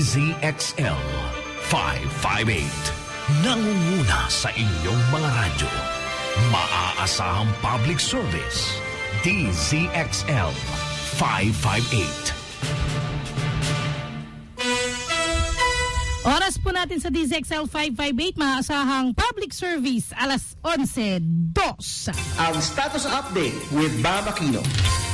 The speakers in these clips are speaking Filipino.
DZXL 558. Nangunguna sa inyong mga radyo. Maaasahang public service. DZXL 558. Oras po natin sa DZXL 558, maaasahang public service, alas 11:02. Ang status update with Bam Aquino.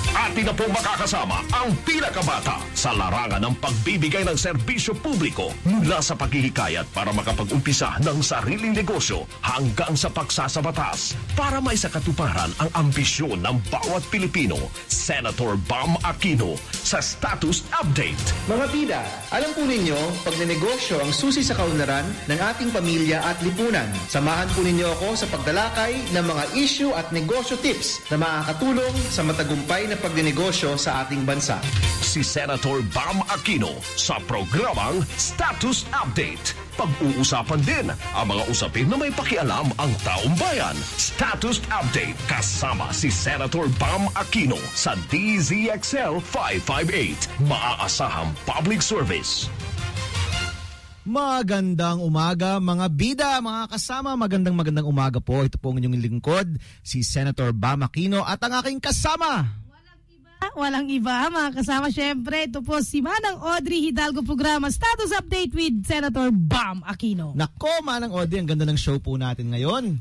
Atin na po makakasama ang pinakabata sa larangan ng pagbibigay ng serbisyo publiko mula sa paghihikayat para makapag-umpisa ng sariling negosyo hanggang sa pagsasabatas para may sakatuparan ang ambisyon ng bawat Pilipino. Senator Bam Aquino sa Status Update. Mga bida, alam po ninyo, pagnenegosyo ang susi sa kaunlaran ng ating pamilya at lipunan. Samahan po ninyo ako sa pagtalakay ng mga issue at negosyo tips na makakatulong sa matagumpay na pagnenegosyo sa ating bansa. Si Senator Bam Aquino sa programang Status Update. Pag-uusapan din ang mga usapin na may pakialam ang taong bayan. Status Update kasama si Senator Bam Aquino sa DZXL 558. Maaasahang public service. Magandang umaga mga bida, mga kasama. Magandang umaga po. Ito po ang inyong lingkod, si Senator Bam Aquino at ang aking kasama. Walang iba, mga kasama. Siyempre, ito po si Manang Audrey Hidalgo, programa Status Update with Senator Bam Aquino. Nako, Manang Audrey, ang ganda ng show po natin ngayon.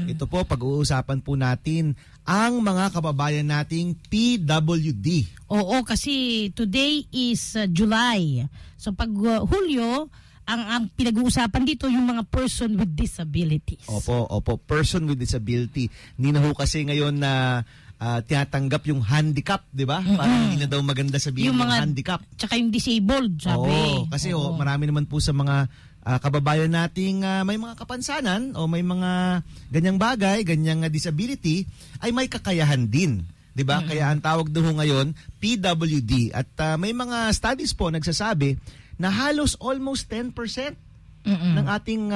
Ito po, pag-uusapan po natin ang mga kababayan nating PWD. Oo, kasi today is July. So pag Hulyo, ang pinag-uusapan dito yung mga person with disabilities. Opo, person with disability. Hindi na ho kasi ngayon na tinatanggap yung handicap, di ba? Parang hindi na daw maganda sabihin yung handicap. Tsaka yung disabled, sabi. Oo, kasi marami naman po sa mga kababayan nating may mga kapansanan o may mga ganyang bagay, ganyang disability, ay may kakayahan din. Di ba? Kaya ang tawag doon ngayon, PWD. At may mga studies po nagsasabi na halos almost 10% ng ating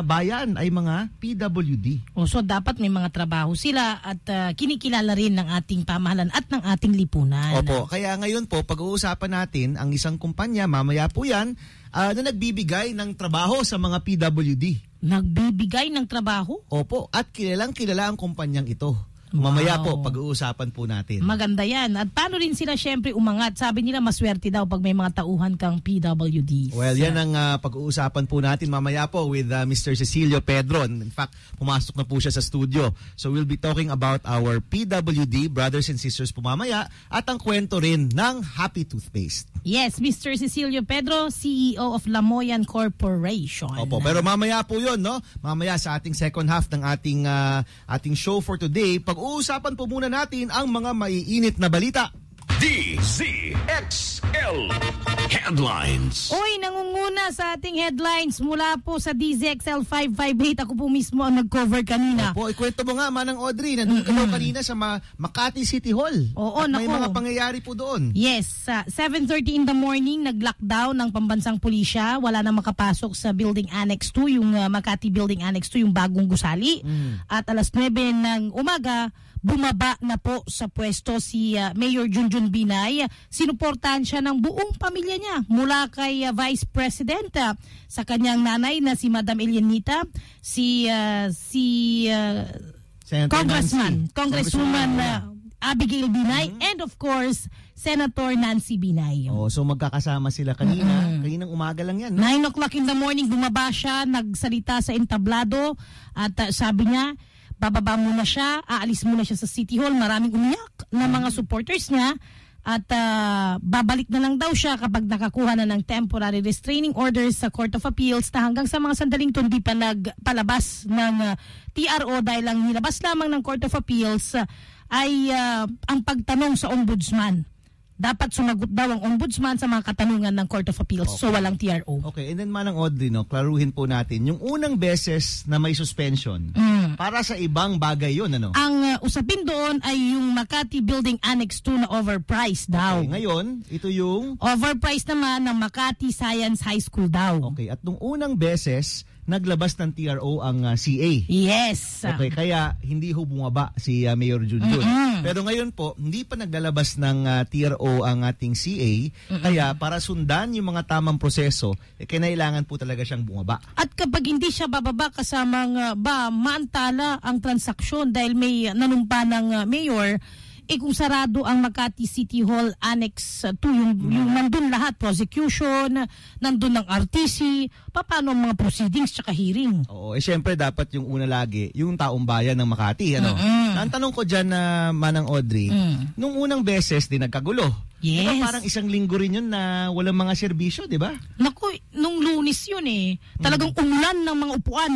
bayan ay mga PWD. So dapat may mga trabaho sila at kinikilala rin ng ating pamahalaan at ng ating lipunan. Opo, kaya ngayon po pag-uusapan natin ang isang kumpanya, mamaya po yan, na nagbibigay ng trabaho sa mga PWD. Nagbibigay ng trabaho? Opo, at kilalang kilala ang kumpanyang ito. Mamaya po, pag-uusapan po natin. Maganda yan. At paano rin sila syempre umangat? Sabi nila maswerte daw pag may mga tauhan kang PWDs. Well, yan ang pag-uusapan po natin mamaya po with Mr. Cecilio Pedron. In fact, pumasok na po siya sa studio. So we'll be talking about our PWD, brothers and sisters po mamaya, at ang kwento rin ng Happy Toothpaste. Yes, Mr. Cecilio Pedro, CEO of Lamoyan Corporation. Opo, pero mamaya po yun, no? Mamaya sa ating second half ng ating show for today, pag-uusapan po muna natin ang mga maiinit na balita. DZXL Headlines. Oy, nangunguna sa ating headlines mula po sa DZXL 558. Ako po mismo ang nag-cover kanina. Opo, ikwento mo nga, Manang Audrey, nandun ka daw kanina sa Makati City Hall. Oo, at may naku. mga pangyayari po doon. Yes, 7:30 in the morning, nag-lockdown ng pambansang pulisya. Wala na makapasok sa Building Annex 2, yung Makati Building Annex 2, yung bagong gusali. At alas 9 ng umaga, bumaba na po sa pwesto si Mayor Junjun Binay. Sinuportahan siya ng buong pamilya niya mula kay Vice President sa kanyang nanay na si Madam Elianita, Congresswoman Abigail Binay, and of course, Senator Nancy Binay. So magkakasama sila kanina. Kaninang umaga lang yan. 9 o'clock in the morning, bumaba siya, nagsalita sa entablado at sabi niya, bababa muna siya, aalis muna siya sa City Hall. Maraming umiyak na mga supporters niya at babalik na lang daw siya kapag nakakuha na ng temporary restraining orders sa Court of Appeals na hanggang sa mga sandaling to hindi pa nagpalabas ng TRO dahil ang nilabas lamang ng Court of Appeals ay ang pagtanong sa ombudsman. Dapat sumagot daw ang ombudsman sa mga katanungan ng Court of Appeals. Okay. So walang TRO. Okay, and then Manang Audrey, klaruhin po natin. Yung unang beses na may suspension, para sa ibang bagay yun, ano? Ang usapin doon ay yung Makati Building Annex 2 na overpriced daw. Okay, ngayon, ito yung overpriced naman ng Makati Science High School daw. Okay, at nung unang beses naglabas ng TRO ang CA. Yes. Okay, kaya hindi ho bumaba si Mayor Junjun. Pero ngayon po, hindi pa naglalabas ng TRO ang ating CA, kaya para sundan yung mga tamang proseso, kinailangan po talaga siyang bumaba. At kapag hindi siya bababa kasamang maantala ang transaksyon dahil may nanumpa ng mayor, kung sarado ang Makati City Hall Annex 2, yung nandun lahat, prosecution, nandun ng RTC, paano ang mga proceedings tsaka hearing? Oo, syempre dapat yung una lagi, yung taong bayan ng Makati. Ano? Ang tanong ko dyan na Manang Audrey, nung unang beses din nagkagulo. Yes. Diba parang isang linggo rin yun na walang mga serbisyo, di ba? Naku, nung Lunes yun talagang umulan ng mga upuan.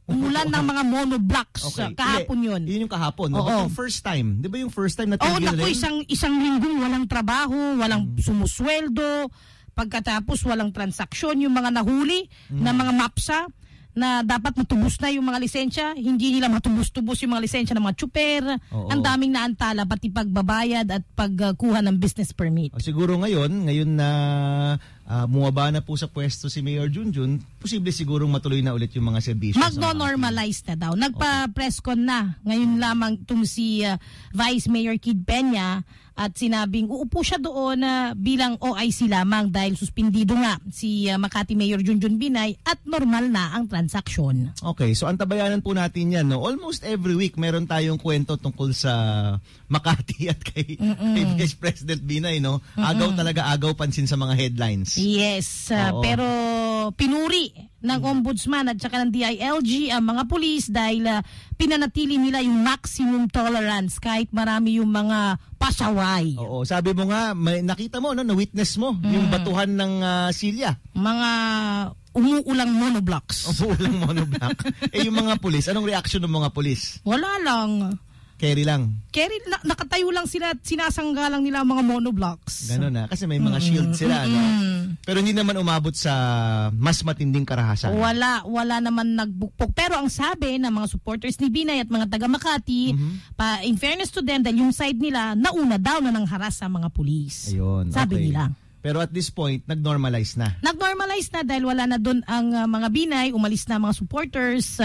Umulan ng mga monoblocks. Kahapon yun. Yun yung kahapon. No? Yung first time. Di ba yung first time na tigil rin? Isang linggong walang trabaho, walang sumusweldo, pagkatapos walang transaksyon, yung mga nahuli na mga MAPSA na dapat matubos na yung mga lisensya, hindi nila matubos-tubos yung mga lisensya ng mga tsuper. Ang daming naantala, pati pagbabayad at pagkuha ng business permit. Siguro ngayon na bumaba na po sa pwesto si Mayor Junjun, posible sigurong matuloy na ulit yung mga serbisyo. Magno-normalize na daw. Nagpa-press con na. Ngayon lamang itong si Vice Mayor Kid Peña at sinabing uupo siya doon bilang OIC lamang dahil suspindido nga si Makati Mayor Junjun Binay at normal na ang transaksyon. Okay, so antabayanan po natin yan. No? Almost every week meron tayong kwento tungkol sa Makati at kay Vice President Binay. No? Agaw pansin sa mga headlines. Yes, pero pinuri ng Ombudsman at saka ng DILG ang mga pulis dahil pinanatili nila yung maximum tolerance kahit marami yung mga pasaway. Oo, sabi mo nga, nakita mo, na-witness mo yung batuhan ng silya. Mga umuulang monoblocks. Umuulang monoblocks. Yung mga pulis, anong reaction ng mga pulis? Wala lang. Carry lang. Nakatayo lang sila at sinasanggalang nila ang mga monoblocks. Gano'n na, kasi may mga shield sila. No? Pero hindi naman umabot sa mas matinding karahasan. Wala naman nagbukpok. Pero ang sabi ng mga supporters ni Binay at mga taga Makati, in fairness to them, dahil yung side nila, nauna daw na nang haras sa mga pulis. Ayun, sabi nila. Pero at this point, nag-normalize na. Nag-normalize na dahil wala na doon ang mga Binay, umalis na mga supporters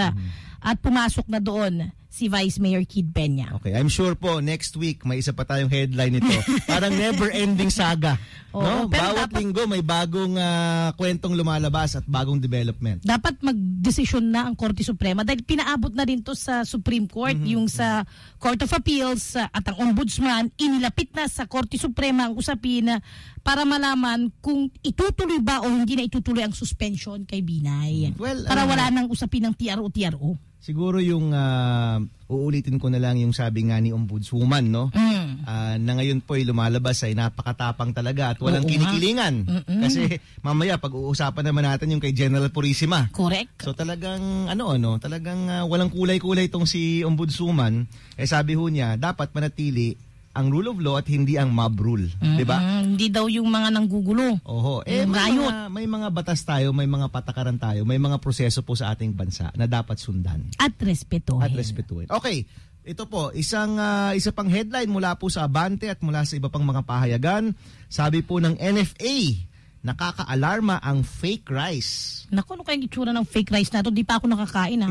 at pumasok na doon si Vice Mayor Kid Peña. Okay, I'm sure po next week may isa pa tayong headline nito. Parang never-ending saga. No? Bawat linggo may bagong kwentong lumalabas at bagong development. Dapat mag-desisyon na ang Korte Suprema dahil pinaabot na rin to sa Supreme Court, yung sa Court of Appeals at ang Ombudsman, inilapit na sa Korte Suprema ang usapin para malaman kung itutuloy ba o hindi na itutuloy ang suspension kay Binay. Well, para wala nang usapin ng TRO. Siguro yung uulitin ko na lang yung sabi nga ni Ombudswoman, no? Na ngayon po ay lumalabas ay napakatapang talaga at walang kinikilingan. Kasi mamaya pag-uusapan naman natin yung kay General Purisima. Correct. So talagang talagang walang kulay-kulay itong si Ombudswoman. Sabi ho niya, dapat manatili ang rule of law at hindi ang mob rule, 'di ba? Hindi daw yung mga nanggugulo. Oho, may mga batas tayo, may mga patakaran tayo, may mga proseso po sa ating bansa na dapat sundan at respetuhin. Okay, ito po isa pang headline mula po sa Abante at mula sa iba pang mga pahayagan. Sabi po ng NFA, nakaka-alarma ang fake rice. Naku, ano kayang itsura ng fake rice na ito? Di pa ako nakakain, ha?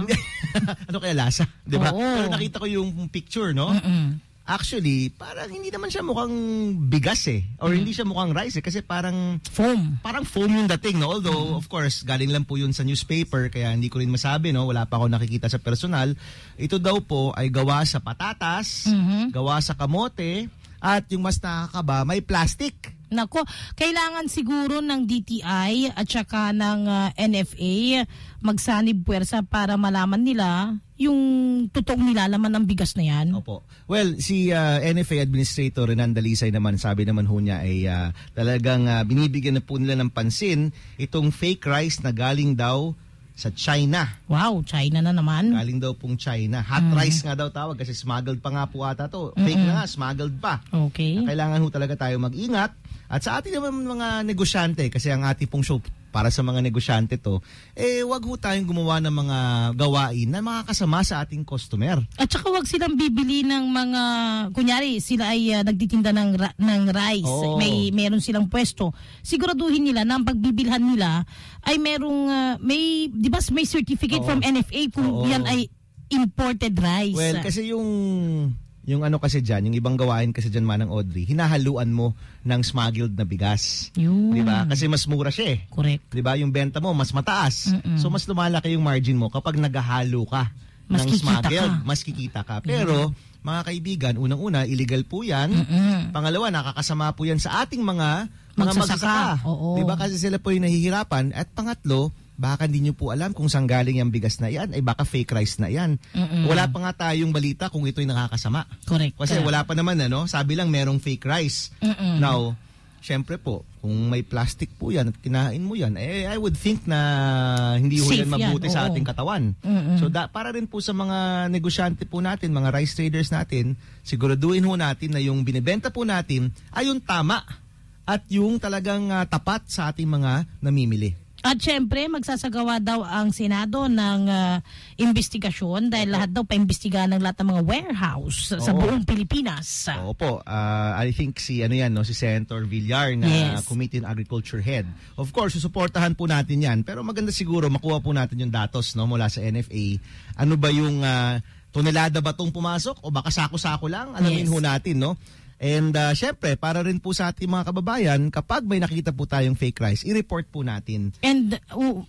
Ano kaya lasa? Di ba? Oo. Pero nakita ko yung picture, no? Actually, parang hindi naman siya mukhang bigas or hindi siya mukhang rice kasi parang foam. Parang foam yung dating, no? Although, of course, galing lang po yun sa newspaper kaya hindi ko rin masabi, no? Wala pa ako nakikita sa personal. Ito daw po ay gawa sa patatas, gawa sa kamote, at yung mas nakakaba, may plastic. Nako, kailangan siguro ng DTI at saka ng NFA magsanib puwersa para malaman nila yung totoong nilalaman ng bigas na yan. Opo. Well, si NFA Administrator Renan Dalisay naman, sabi naman ho niya ay talagang binibigyan na po nila ng pansin itong fake rice na galing daw sa China. Wow, China na naman. Galing daw pong China. Hot rice nga daw tawag kasi smuggled pa nga po ata to. Fake na nga, smuggled pa. Okay. Kailangan ho talaga tayo mag-ingat. At sa ating naman mga negosyante, kasi ang ating pong show para sa mga negosyante to, wag ho tayong gumawa ng mga gawain na makakasama sa ating customer. At saka wag silang bibili ng mga, kunyari sila ay nagtitinda ng rice, Oo. meron silang pwesto. Siguraduhin nila na ang pagbibilhan nila ay merong, di ba may certificate Oo. from NFA kung Oo. yan ay imported rice. Well, kasi yung ano kasi dyan, yung ibang gawain kasi dyan, Manang Audrey, hinahaluan mo ng smuggled na bigas. Yun. Di ba? Kasi mas mura siya eh. Correct. Di ba? Yung benta mo mas mataas. So mas lumalaki yung margin mo kapag naghahalo ka Mas ng kikita smuggled. ka. Mas kikita ka. Pero mga kaibigan, unang-una, illegal po yan. Pangalawa, nakakasama po yan sa ating mga magsasaka. Oo. Di ba? Kasi sila po yung nahihirapan. At pangatlo, baka hindi nyo po alam kung saan galing yung bigas na yan. Ay baka fake rice na yan. Wala pa nga tayong balita kung ito'y nakakasama. Correct. Kasi wala pa naman, sabi lang merong fake rice. Now, syempre po, kung may plastic po yan at kinain mo yan, I would think na hindi ho Safe yan mabuti yan, sa oo. ating katawan. So, para rin po sa mga negosyante po natin, mga rice traders natin, siguraduhin ho natin na yung binibenta po natin ay yung tama at yung talagang tapat sa ating mga namimili. At syempre, magsasagawa daw ang Senado ng investigasyon dahil lahat daw paimbestigahan ng lahat ng mga warehouse sa Oo. buong Pilipinas. Opo, I think si Senator Villar na Yes. Committee on Agriculture Head. Of course, susuportahan po natin 'yan, pero maganda siguro makuha po natin yung datos mula sa NFA. Ano ba yung tonelada ba tong pumasok o baka sako-sako lang? Alamin Yes. ho natin, no? And syempre, para rin po sa ating mga kababayan, kapag may nakita po tayong fake rice, i-report po natin. And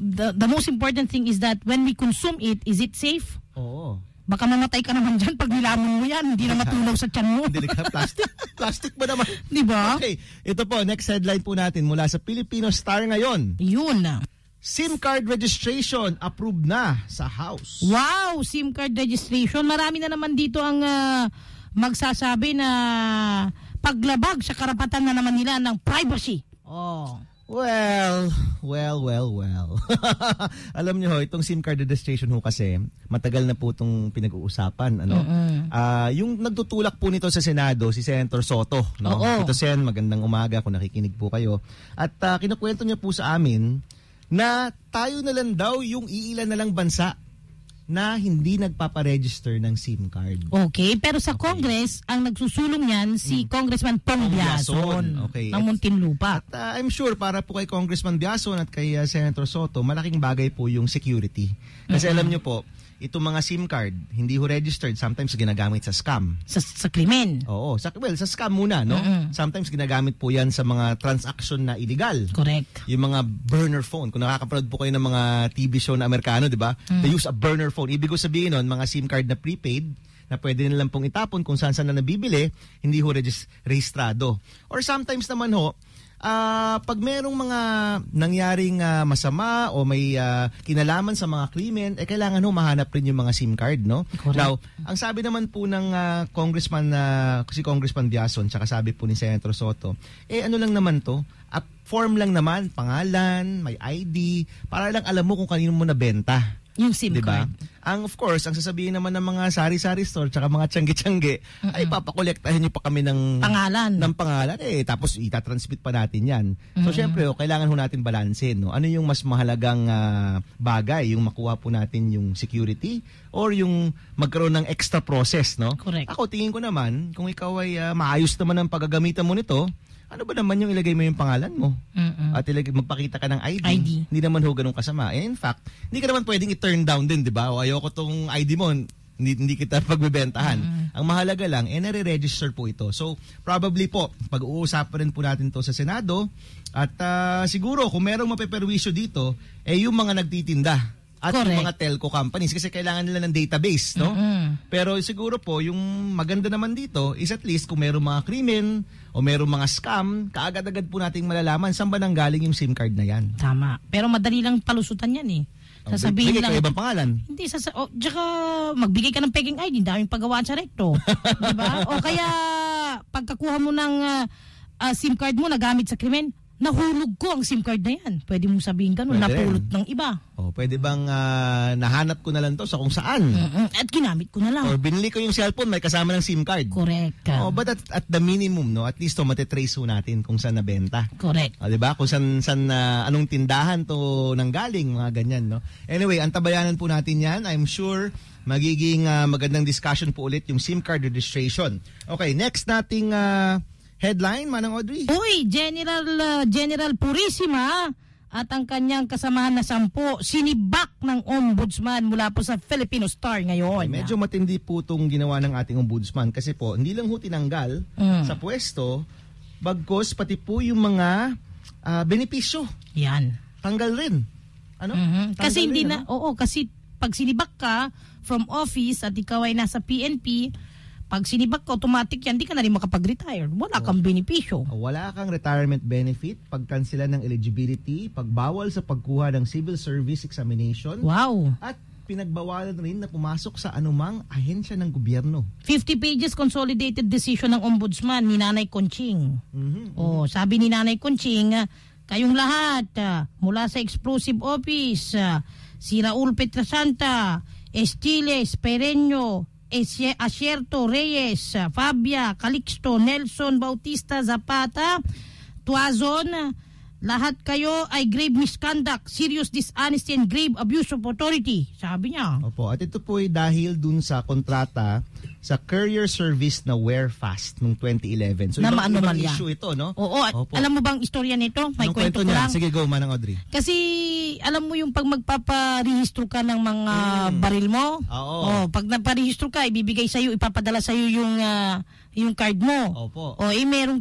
the most important thing is that when we consume it, is it safe? Oo. Baka mamatay ka naman dyan pag nilamon mo yan. Hindi na matunaw sa tiyan mo. Hindi ka plastic. Plastic ba naman? Di ba? Okay, ito po, next headline po natin mula sa Filipino Star ngayon. Yun na. SIM card registration approved na sa House. Wow! SIM card registration. Marami na naman dito ang magsasabi na paglabag sa karapatan na naman nila ng privacy. Oh. Well. Alam niyo ho, itong SIM card registration ho kasi, matagal na po itong pinag-uusapan. Yung nagtutulak po nito sa Senado, si Senator Soto. No? Oo. Ito Sen, magandang umaga kung nakikinig po kayo. At kinukwento niya po sa amin na tayo na lang daw yung iilan na lang bansa na hindi nagpaparegister ng SIM card. Okay, pero sa Congress, ang nagsusulong yan si Congressman Pong Biason Okay. ng Muntinlupa. At I'm sure para po kay Congressman Biason at kay Senator Soto, malaking bagay po yung security. Kasi alam nyo po, itong mga SIM card, hindi ho registered, sometimes ginagamit sa scam. Sa krimen. Oo, sa scam muna, no? Sometimes ginagamit po yan sa mga transaction na illegal. Correct. Yung mga burner phone. Kung nakakapanood po kayo ng mga TV show na Amerikano, di ba? They use a burner phone. Ibig ko sabihin nun, mga SIM card na prepaid, na pwede nilang pong itapon kung saan na nabibili, hindi ho rehistrado. Or sometimes naman ho, pag merong mga nangyaring masama o may kinalaman sa mga krimen, kailangan ho mahanap rin yung mga SIM card, no? Correct. Now, ang sabi naman po ng si Congressman Biason, tsaka sabi po ni Senator Soto, ano lang naman to? Form lang naman, pangalan, may ID, para lang alam mo kung kanino mo nabenta. Yung SIM Diba? card. Of course, ang sasabihin naman ng mga sari-sari store tsaka mga tiyangge-tiyangge ay papakolektahin nyo pa kami ng pangalan tapos itatransmit pa natin yan. So syempre, kailangan ho natin balansin. No? Ano yung mas mahalagang bagay? Yung makuha po natin yung security or yung magkaroon ng extra process? No? Correct. Ako, tingin ko naman, kung ikaw ay maayos naman ang paggagamitan mo nito, ano ba naman yung ilagay mo yung pangalan mo? At magpakita ka ng ID. Hindi naman ho ganun kasama. In fact, hindi ka naman pwedeng i-turn down din, di ba? O ayoko tong ID mo, hindi kita pagbebentahan. Ang mahalaga lang, nare-register po ito. So, probably po, pag-uusapan rin po natin to sa Senado. At siguro, kung merong mapeperwisyo dito, yung mga nagtitinda. At Correct. yung mga telco companies kasi kailangan nila ng database, no? Pero siguro po, yung maganda naman dito is at least kung merong mga krimen o merong mga scam, kaagad-agad po nating malalaman saan ba nanggaling yung SIM card na yan. Tama. Pero madali lang palusutan yan eh. Sasabihin Bigay lang. ka ibang pangalan. Hindi, tsaka magbigay ka ng peking ID, daming paggawaan sa recto. Diba? O kaya, pagkakuha mo ng SIM card mo na gamit sa krimen, nahulog ko ang SIM card na yan. Pwede mong sabihin ganun, Pwede napulot rin. ng iba. Pwede bang nahanap ko na lang to sa kung saan? At ginamit ko na lang. Or binili ko yung cellphone, may kasama ng SIM card. Correct. But at the minimum, no, at least matitrace natin kung saan nabenta. Correct. Diba? Kung saan anong tindahan to nanggaling, mga ganyan, no? Anyway, antabayanan po natin yan. I'm sure magiging magandang discussion po ulit yung SIM card registration. Okay, next nating headline, Manang Audrey. Uy, General Purisima at ang kanyang kasamahan na 10 sinibak ng ombudsman mula po sa Filipino Star ngayon. Medyo matindi po itong ginawa ng ating ombudsman kasi po hindi lang ho tinanggal sa pwesto, bagkos pati po yung mga benepisyo. Yan. Tanggal rin. Ano? Kasi hindi rin, na, kasi pag sinibak ka from office at ikaw ay nasa PNP, pag sinibak ka, automatic yan, di ka na rin makapag-retire. Wala kang benepisyo. Wala kang retirement benefit, pagkansela ng eligibility, pagbawal sa pagkuha ng civil service examination, Wow. at pinagbawalan rin na pumasok sa anumang ahensya ng gobyerno. 50 pages consolidated decision ng ombudsman ni Nanay Conching. Sabi ni Nanay Conching, kayong lahat, mula sa explosive office, si Raul Petrasanta, Estiles, Pereño, Asierto, Reyes, Fabia, Calixto, Nelson, Bautista, Zapata, Tuazon, lahat kayo ay grave misconduct, serious dishonesty and grave abuse of authority. Sabi niya. Opo, at ito po ay dahil dun sa kontrata sa courier service na Warefast noong 2011. So Na ibang maanomalya. issue ito, no? Oo, Opo. alam mo bang istorya nito? May Anong kwento ko niya? lang. Sige, go, Manang Audrey. Kasi alam mo yung pag magpaparehistro ka ng mga baril mo? Oo. Pag naparehistro ka, ibibigay sa'yo, ipapadala sa'yo yung card mo. Opo. Merong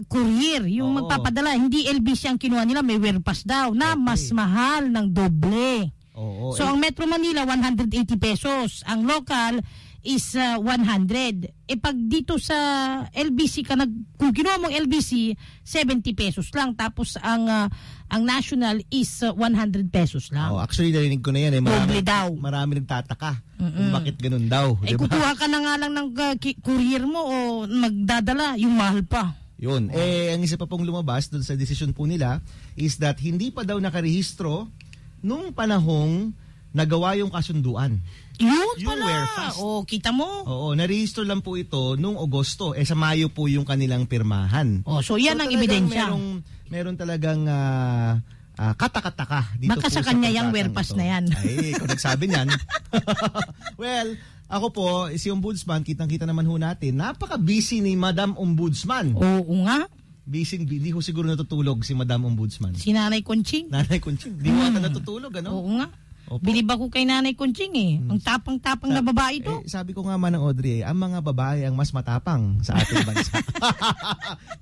courier, yung Oo. magpapadala. Hindi LBC ang kinuha nila, may Warepass daw na mas mahal ng doble. Oo. So ang Metro Manila 180 pesos, ang local is 100. Pag dito sa LBC ka kung kinuha mong LBC 70 pesos lang, tapos ang national is 100 pesos lang. Actually narinig ko na yan Doble daw. Marami nagtataka kung bakit ganun daw, di ba? Kukuha ka na nga lang ng courier mo o magdadala, yung mahal pa. Yun. Ang isa pa pong lumabas doon sa decision po nila is that hindi pa daw nakarehistro nung panahong nagawa yung kasunduan. Yun Yung pala. Warefast. Kita mo. Oo, narehistro lang po ito nung Agosto. Sa Mayo po yung kanilang pirmahan. So yan ang talagang ebidensya. Meron talagang katakataka dito Baka po sa kanya kontratang yung Warepass ito. na yan. Ay, kung nagsabi niyan. Well, ako po, si Ombudsman, kitang-kita naman ho natin, napaka-busy ni Madam Ombudsman. Oo nga. Hindi ko siguro natutulog si Madam Ombudsman. Si Nanay Conching. Nanay Conching, di mo ata natutulog, ano? Oo nga. Opo. Bilib ako kay Nanay Conching Ang tapang-tapang na babae ito. Sabi ko nga Manang Audrey, ang mga babae ang mas matapang sa ating bansa.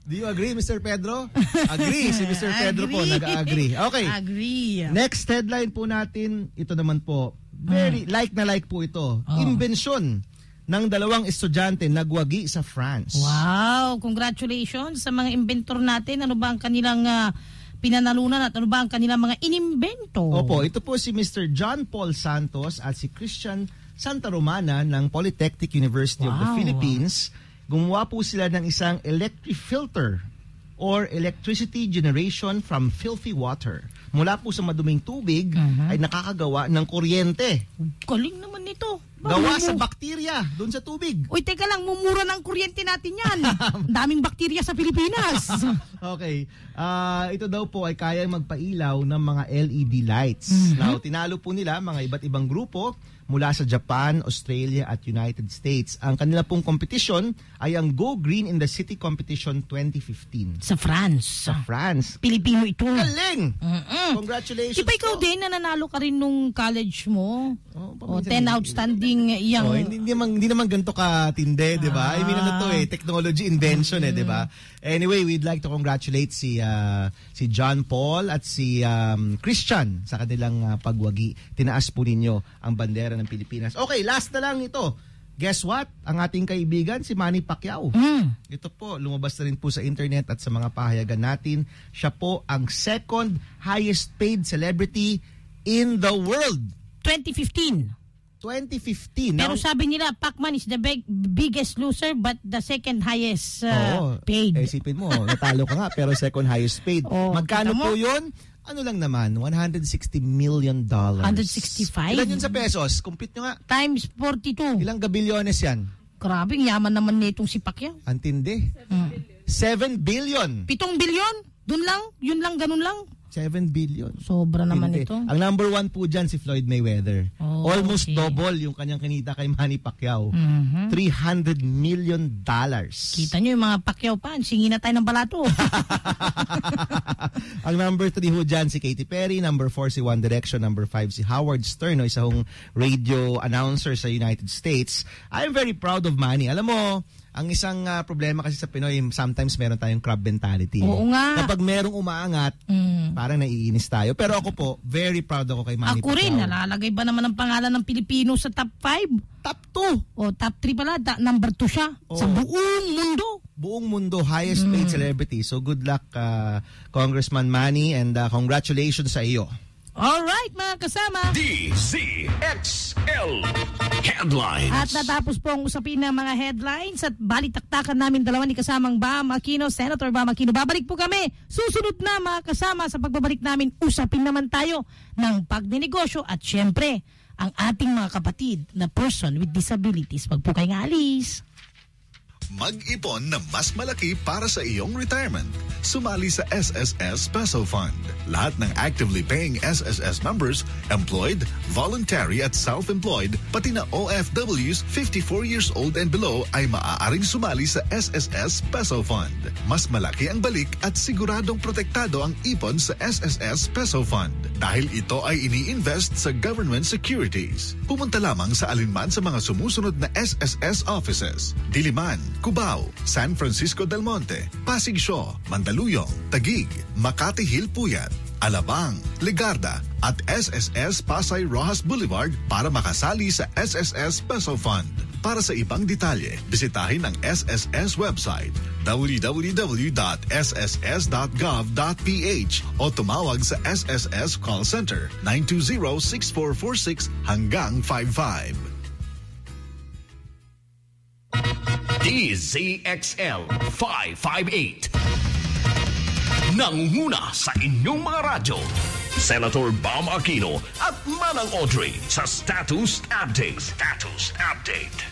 Do you agree, Mr. Pedro? Agree, si Mr. Pedro po, nag-agree. Okay. Agree. Next headline po natin, ito naman po, very like po ito. Imbensyon ng 2 estudyante nagwagi sa France. Wow, congratulations sa mga inventor natin. Ano ba ang kanilang pinanalunan at ano ba ang kanilang mga inimbento? Opo, ito po si Mr. John Paul Santos at si Christian Santa Romana ng Polytechnic University of the Philippines. Gumawa po sila ng isang electric filter or electricity generation from filthy water. Mula po sa maduming tubig ay nakakagawa ng kuryente. Galing naman nito. Gawa sa bakterya doon sa tubig. Uy, teka lang, mumura ng kuryente natin yan. Daming bakterya sa Pilipinas. Okay. Ito daw po ay kayang magpailaw ng mga LED lights. Now, tinalo po nila mga iba't ibang grupo mula sa Japan, Australia at United States. Ang kanila pong competition ay ang Go Green in the City Competition 2015. Sa France. Sa France. Pilipino ito. Galing! Congratulations. Di ba ikaw po. din na nanalo ka rin nung college mo? paminsan 10 outstanding yang... Hindi naman ganito katindi, di ba? I mean, technology invention di ba? Anyway, we'd like to congratulate si John Paul at si Christian sa kanilang pagwagi. Tinaas po ninyo ang bandera ng Pilipinas. Okay, last na lang ito. Guess what? Ang ating kaibigan, si Manny Pacquiao. Ito po, lumabas na rin po sa internet at sa mga pahayagan natin. Siya po ang second highest paid celebrity in the world. 2015. 2015. Pero sabi nila, Pacman is the biggest loser but the second highest paid. Isipin mo, natalo ka nga pero second highest paid. Magkano po yun? Ano lang naman, $160 million. 165? Ilan yun sa pesos? Compute nyo nga. Times 42. Ilang gabilyones yan? Grabe, yaman naman nitong si Pacquiao. Antindi. 7 billion. 7 billion? Doon lang? Yun lang, ganun lang? 7 billion. Sobra naman ito. Ang number 1 po dyan si Floyd Mayweather. Almost double yung kanyang kinita kay Manny Pacquiao. $300 million. Kita nyo yung mga Pacquiao fans, singin na tayo ng balato. Ang number 3 ho dyan si Katy Perry, number 4 si One Direction, number 5 si Howard Stern, isa hong radio announcer sa United States. I'm very proud of Manny. Alam mo, ang isang problema kasi sa Pinoy, sometimes meron tayong crab mentality. Oo nga. Kapag merong umaangat, parang naiinis tayo. Pero ako po, very proud ako kay Manny Pacquiao. Ako rin, nalalagay ba naman ang pangalan ng Pilipino sa top 5? Top 2. O top 3 pala, number 2 siya. Sa buong mundo. Buong mundo, highest paid celebrity. So good luck, Congressman Manny, and congratulations sa iyo. Alright, mga kasama. DZXL Headlines. At natapos po ang usapin ng mga headlines at balitaktakan namin dalawa ni kasamang Bam Aquino, Senator Bam Aquino. Babalik po kami. Susunod na mga kasama sa pagbabalik namin, usapin naman tayo ng pagninegosyo at syempre, ang ating mga kapatid na person with disabilities. Wag po kayong alis. Mag-ipon na mas malaki para sa iyong retirement. Sumali sa SSS Peso Fund. Lahat ng actively paying SSS members, employed, voluntary at self-employed, pati na OFWs 54 years old and below ay maaaring sumali sa SSS Peso Fund. Mas malaki ang balik at siguradong protektado ang ipon sa SSS Peso Fund dahil ito ay ini-invest sa government securities. Pumunta lamang sa alinman sa mga sumusunod na SSS offices. Diliman, Cubao, San Francisco del Monte, Pasig Siao, Mandaluyong, Taguig, Makati Hilpuyat, Alabang, Legarda at SSS Pasay Rojas Boulevard para makasali sa SSS Peso Fund. Para sa ibang detalye, bisitahin ang SSS website www.sss.gov.ph o tumawag sa SSS Call Center 920-6446 hanggang 55. DZXL 558. Nangunguna sa inyong mga radyo, Senator Bam Aquino at Manang Audrey sa Status Update. Status Update.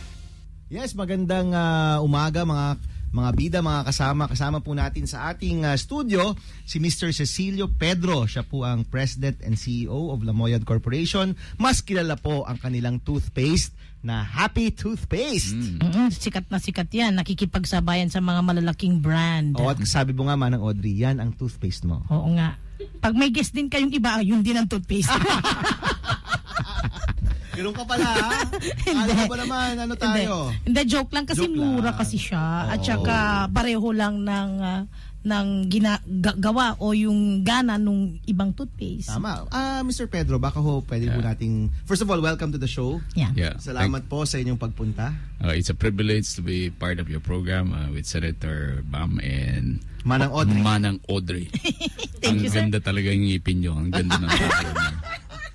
Yes, magandang umaga mga bida, mga kasama po natin sa ating studio si Mr. Cecilio Pedro. Siya po ang President and CEO of Lamoyad Corporation. Mas kilala po ang kanilang toothpaste na Happy Toothpaste. Sikat na sikat yan. Nakikipagsabayan sa mga malalaking brand. At sabi mo nga, Manang Audrey, yan ang toothpaste mo. Oo nga. Pag may guest din kayong iba, yun din ang toothpaste. Ganun ka pala, ha? Alam ba naman, ano tayo? Hindi, joke lang kasi Joke mura lang. kasi siya. At saka pareho lang ng gawa o yung gana nung ibang toothpaste. Tama. Mr. Pedro, baka ho pwede po nating... First of all, welcome to the show. Yeah. Salamat po sa inyong pagpunta. It's a privilege to be part of your program with Senator Bam and Manang Audrey. Thank you, sir. Ganda talaga yung ngipin nyo. Ang ganda ng tawag niyo.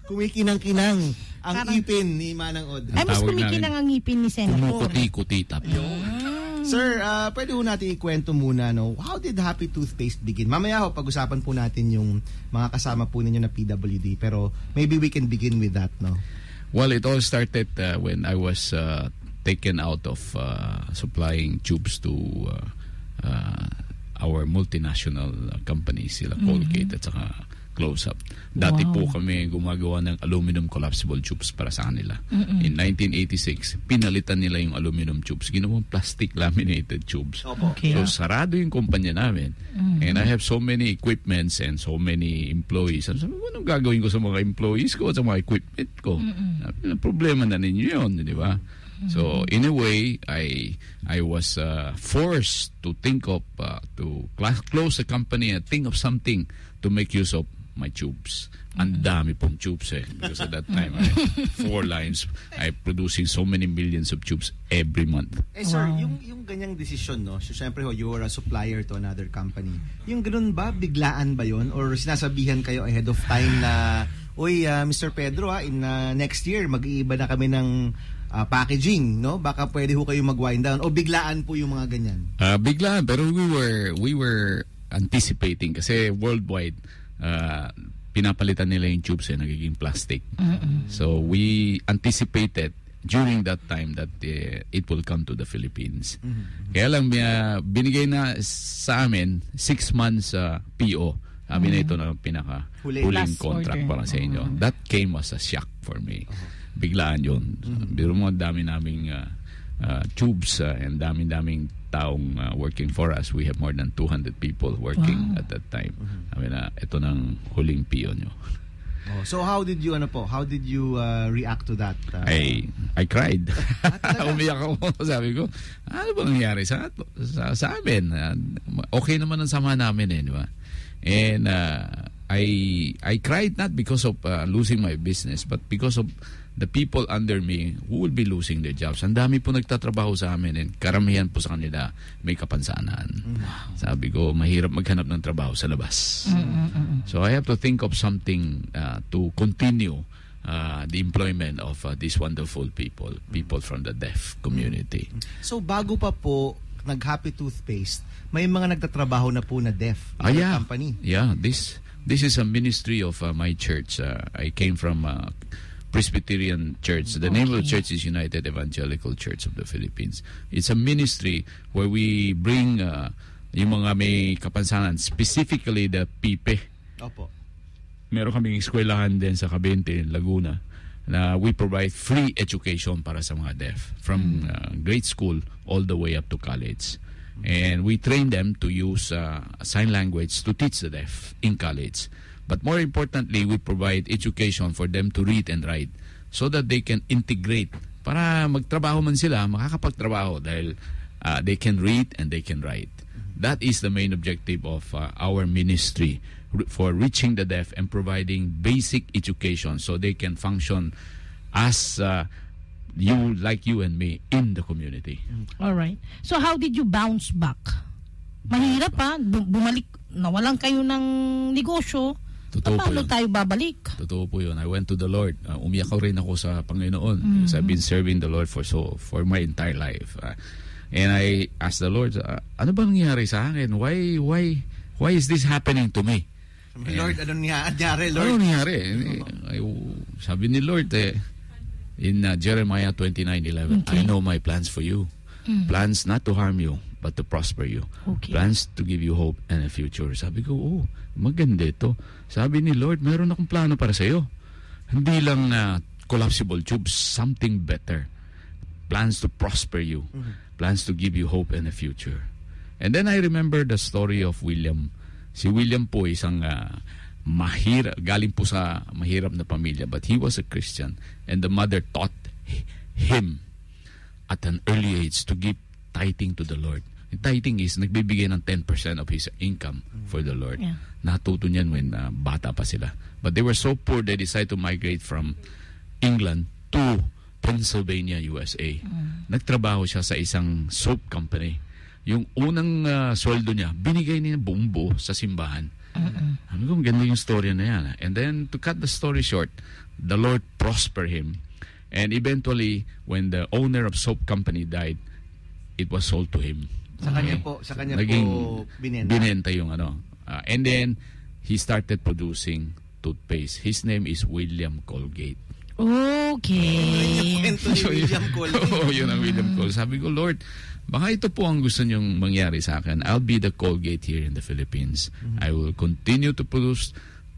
Kumikinang-kinang ang ipin ni Manang Audrey. Ay, mas Tawag kumikinang ang ngipin ni Senator. Kumukuti-kuti tap. Sir, pwede ho natin ikwento muna, no? How did Happy Toothpaste begin? Mamaya ho, pag-usapan po natin yung mga kasama po ninyo na PWD. Pero maybe we can begin with that, no? Well, it all started when I was taken out of supplying tubes to our multinational companies, sila Colgate at saka Close-Up. Dati po kami gumagawa ng aluminum collapsible tubes para sa kanila. In 1986, pinalitan nila yung aluminum tubes. Ginawang plastic laminated tubes. Okay. So, sarado yung kumpanya namin. And I have so many equipments and so many employees. Sabi ko, anong gagawin ko sa mga employees ko at sa mga equipment ko? Problema na ninyo yun, di ba? So, in a way, I was forced to think of, to close the company and think of something to make use of my tubes. Ang dami pong tubes because at that time, 4 lines, I producing so many millions of tubes every month. Sir, yung ganyang desisyon, no? So, syempre ho, you were a supplier to another company. Yung ganun ba, biglaan ba yon? Or sinasabihan kayo ahead of time na uy, Mr. Pedro, in next year, mag-iiba na kami ng packaging, no? Baka pwede ho kayo mag-wind down o biglaan po yung mga ganyan? Biglaan, pero we were anticipating kasi worldwide, pinapalitan nila yung tubes nagiging plastic. So we anticipated during that time that it will come to the Philippines. Kaya lang binigay na sa amin 6 months PO. Sabi na ito na pinaka-huling Last contract order. para sa inyo. That came as a shock for me. Biglaan yun. Biro mo, dami naming tubes and daming taong working for us. We have more than 200 people working at that time. Sabi na, ito ng huling PO nyo. So how did you react to that? I cried. Umiyak ako. Sabi ko, ano ba nangyari sa amin? Okay naman ang sama namin di ba? And I cried not because of losing my business, but because of the people under me who will be losing their jobs. Ang dami po nagtatrabaho sa amin and karamihan po sa kanila may kapansanan. Sabi ko, mahirap maghanap ng trabaho sa labas. So I have to think of something to continue the employment of these wonderful people from the deaf community. So bago pa po nag-Happy Toothpaste, may mga nagtatrabaho na po na deaf in your company. Yeah, this is a ministry of my church. I came from Presbyterian Church. The name of the church is United Evangelical Church of the Philippines. It's a ministry where we bring yung mga may kapansanan, specifically the PIPE. Opo. Meron kaming eskwelahan din sa Cabente, Laguna, na we provide free education para sa mga deaf from grade school all the way up to college. And we train them to use sign language to teach the deaf in college. But more importantly, we provide education for them to read and write so that they can integrate. Para magtrabaho man sila, makakapagtrabaho dahil they can read and they can write. That is the main objective of our ministry for reaching the deaf and providing basic education so they can function as like you and me in the community. All right. So how did you bounce back? Mahirap bumalik, nawalan kayo ng negosyo. Paano tayo babalik? Totoo po yun. I went to the Lord. Umiyak rin ako sa Panginoon because I've been serving the Lord for my entire life. And I asked the Lord, ano ba nangyari sa akin? Why is this happening to me? Lord, ano nangyari, Lord? Ano nangyari? Sabi ni Lord in Jeremiah 29:11, I know my plans for you. Plans not to harm you, but to prosper you. Okay. Plans to give you hope and a future. Sabi ko, maganda ito. Sabi ni Lord, meron akong plano para sa iyo. Hindi lang collapsible tubes, something better. Plans to prosper you. Plans to give you hope and a future. And then I remember the story of William. Si William po isang galing po sa mahirap na pamilya, but he was a Christian. And the mother taught him at an early age to give tithing to the Lord. Tithing is nagbibigay ng 10% of his income for the Lord. Yeah. Natuto niyan when bata pa sila. But they were so poor, they decided to migrate from England to Pennsylvania, USA. Nagtrabaho siya sa isang soap company. Yung unang sweldo niya, binigay niya buong buo sa simbahan. Ano kung ganda yung story na yan. And then, to cut the story short, the Lord prospered him. And eventually, when the owner of soap company died, it was sold to him. Sa kanya po binenta yung and then he started producing toothpaste. His name is William Colgate. Okay. William Colgate. Yun ang William Colgate. Sabi ko, Lord, baka ito po ang gusto niyong mangyari sa akin. I'll be the Colgate here in the Philippines. I will continue to produce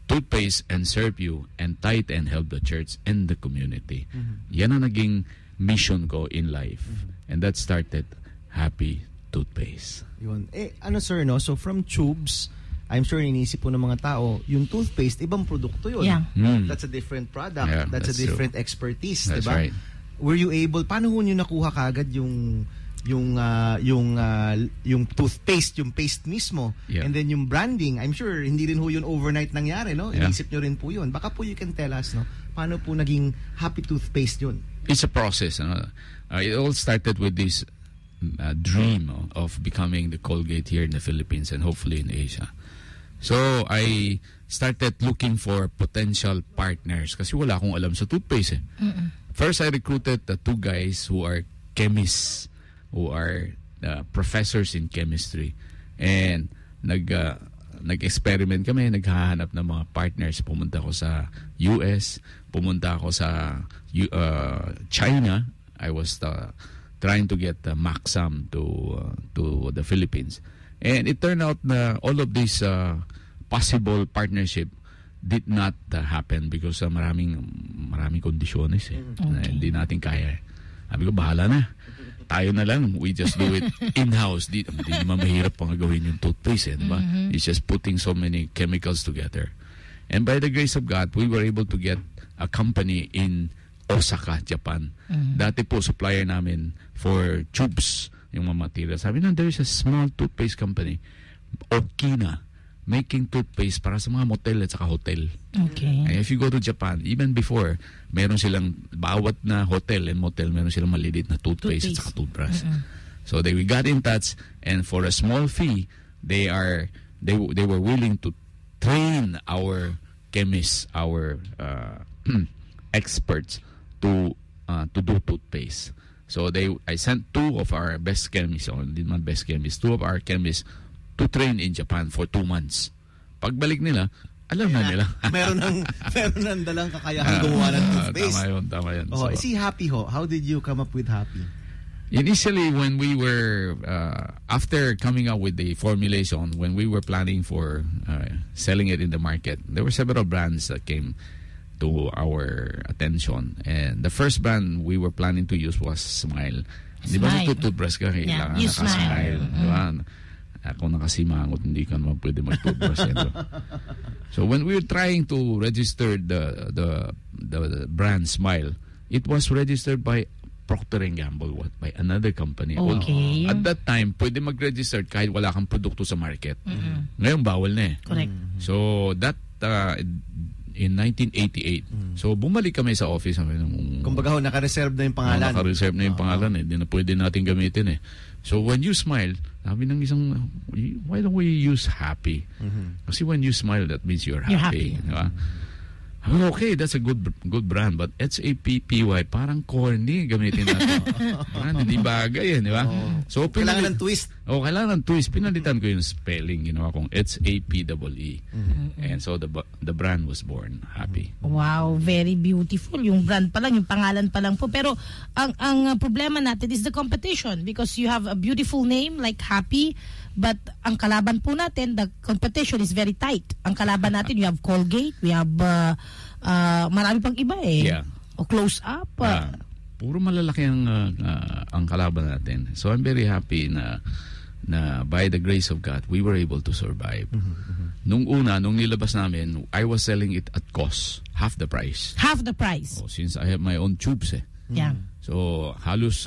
toothpaste and serve you and tithe and help the church and the community. Yan ang naging mission ko in life. And that started Happy Toothpaste. Yun. Sir, no? So from tubes, I'm sure iniisip po ng mga tao, yung toothpaste, ibang produkto yun. Yeah. That's a different product. Yeah, that's a that's different expertise, That's diba? right. Were you able, paano nyo nakuha kagad yung toothpaste, yung paste mismo, Yeah. and then yung branding? I'm sure hindi rin ho yun overnight nangyari, no? Yeah. Inisip nyo rin po yun. Baka po you can tell us, no? Paano po naging Happy Toothpaste yun? It's a process. It all started with this dream of becoming the Colgate here in the Philippines and hopefully in Asia. So, I started looking for potential partners kasi wala akong alam sa toothpaste eh. First, I recruited the 2 guys who are chemists, who are professors in chemistry. And nag-experiment kami, naghahanap ng mga partners. Pumunta ako sa US, pumunta ako sa China. I was trying to get Maxam to the Philippines. And it turned out na all of these possible partnership did not happen because maraming kondisyones na hindi natin kaya. Sabi ko, bahala na. Tayo na lang. We just do it in-house. Di naman mahirap pang gawin yung toothpaste, diba? It's just putting so many chemicals together. And by the grace of God, we were able to get a company in Osaka, Japan. Dati po, supplier namin for tubes, yung mga materials. Sabi na, there is a small toothpaste company, Okina, making toothpaste para sa mga motel at saka hotel. Okay. And if you go to Japan, even before, meron silang bawat na hotel and motel, meron silang malilit na toothpaste at saka toothbrush. So we got in touch, and for a small fee, they were willing to train our chemists, our experts to do toothpaste. So I sent 2 of our best chemists, or hindi man best chemists, 2 of our chemists to train in Japan for 2 months. Pagbalik nila, alam na nila. meron ng dalang kakayahan gumawa ng toothpaste. Tama yun. Oh, si Happy ho, how did you come up with Happy? Initially, when we were, after coming up with the formulation, when we were planning for selling it in the market, there were several brands that came to our attention. And the first brand we were planning to use was Smile. Di ba sa toothbrush ka, kailangan naka-smile. Diba? Ako nakasimangot, hindi ka naman pwede mag-toothbrush. So when we were trying to register the brand Smile, it was registered by Procter & Gamble, by another company. Okay. At that time, pwede mag-register kahit wala kang produkto sa market. Ngayon, bawal na eh. Correct. So that in 1988. So bumalik kami sa office. Kumbaga ho, naka-reserve na yung pangalan. Naka-reserve na yung pangalan eh. Hindi na pwede natin gamitin eh. So when you smile, sabi ng isang, why don't we use Happy? Kasi when you smile, that means you're happy. Diba? Okay, that's a good brand, but HAPPY parang corny gamitin natin. Hindi bagay, di ba? So kailangan ng twist. Kailangan ng twist. Pinalitan ko yung spelling, ginawa kong HAPEE. And so the brand was born, Happy. Wow, very beautiful. Yung brand pa lang, yung pangalan pa lang po. Pero ang problema natin is the competition because you have a beautiful name like Happy, but ang kalaban po natin, the competition is very tight. Ang kalaban natin, we have Colgate, we have marami pang iba eh. Yeah. O Close Up. Puro malalaki ang kalaban natin. So I'm very happy na by the grace of God, we were able to survive. Nung nilabas namin, I was selling it at cost, half the price. Half the price. Since I have my own tubes eh. Yeah. So halos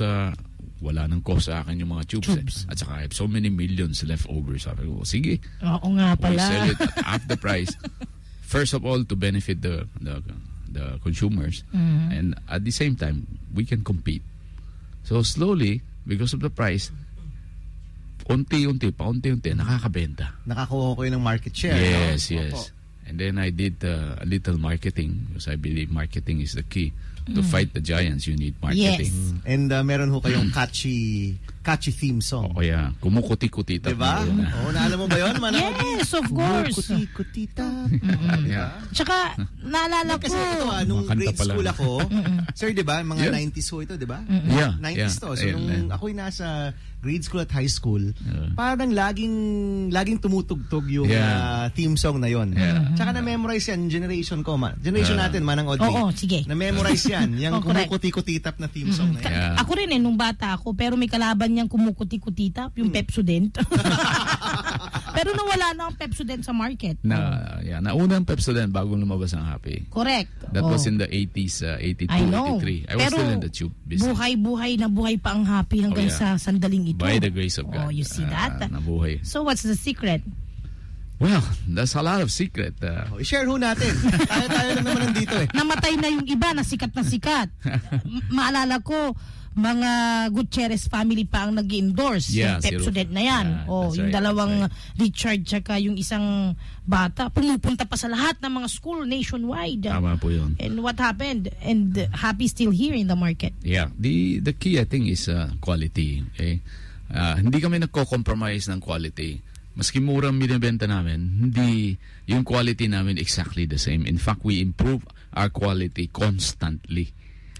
wala nang cost sa akin yung mga tubes. At saka I have so many millions left over. Sabi ko, sige. Oo nga pala. We sell it at half the price. First of all, to benefit the consumers. And at the same time, we can compete. So slowly, because of the price, paunti-unti, nakakabenta. Nakakuha ko yun ng market share. Yes, no? yes. Opo. And then I did a little marketing because I believe marketing is the key. To fight the giants, you need marketing. Yes. And meron ho kayong catchy theme song. Oh, yeah. Kumukuti-kuti. Diba? Naalala mo ba yun? Yes, of course. Kumukuti-kutita. Yeah. Tsaka, naalala ko. Kasi ito nung Makanta grade pala. school ako, sir, diba? Mga Yeah. 90s ho ito, diba? Yeah. 90s to. So, Yeah. nung ako'y nasa grade school at high school, parang laging tumutugtog yung theme song na yon. Yeah. Tsaka na-memorize yan, generation ko. Generation natin, Manang Audrey. Oo, sige. Na-memorize yan, yung correct. kumukuti-kutitap na theme song na yan. Yeah. Ako rin nung bata ako, pero may kalaban niyang kumukuti-kutitap, yung Pepsodent. Pero nawala na ang Pepsodent sa market. Nauna ang Pepsodent bago lumabas ang Happy. Correct. That was in the 80s, 82, I know. 83. I was Pero still in the tube business. buhay na buhay pa ang Happy hanggang sa sandaling ito. By the grace of God. Oh, you see that? Nabuhay. So what's the secret? Well, that's a lot of secret. I-share ho natin. Tayo lang naman nandito eh. Namatay na yung iba na sikat na sikat. Maalala ko, mga Gutierrez family pa ang nag-endorse. Yeah, yung Pepsodent na yan. that's Yung right, dalawang that's Richard tsaka yung isang bata. Pumupunta pa sa lahat ng mga school nationwide. Tama po yun. And what happened? And Happy still here in the market. Yeah, the key I think is quality. Okay? Hindi kami nagko-compromise ng quality. Maski murang binibenta namin, hindi yung quality namin exactly the same. In fact, we improve our quality constantly.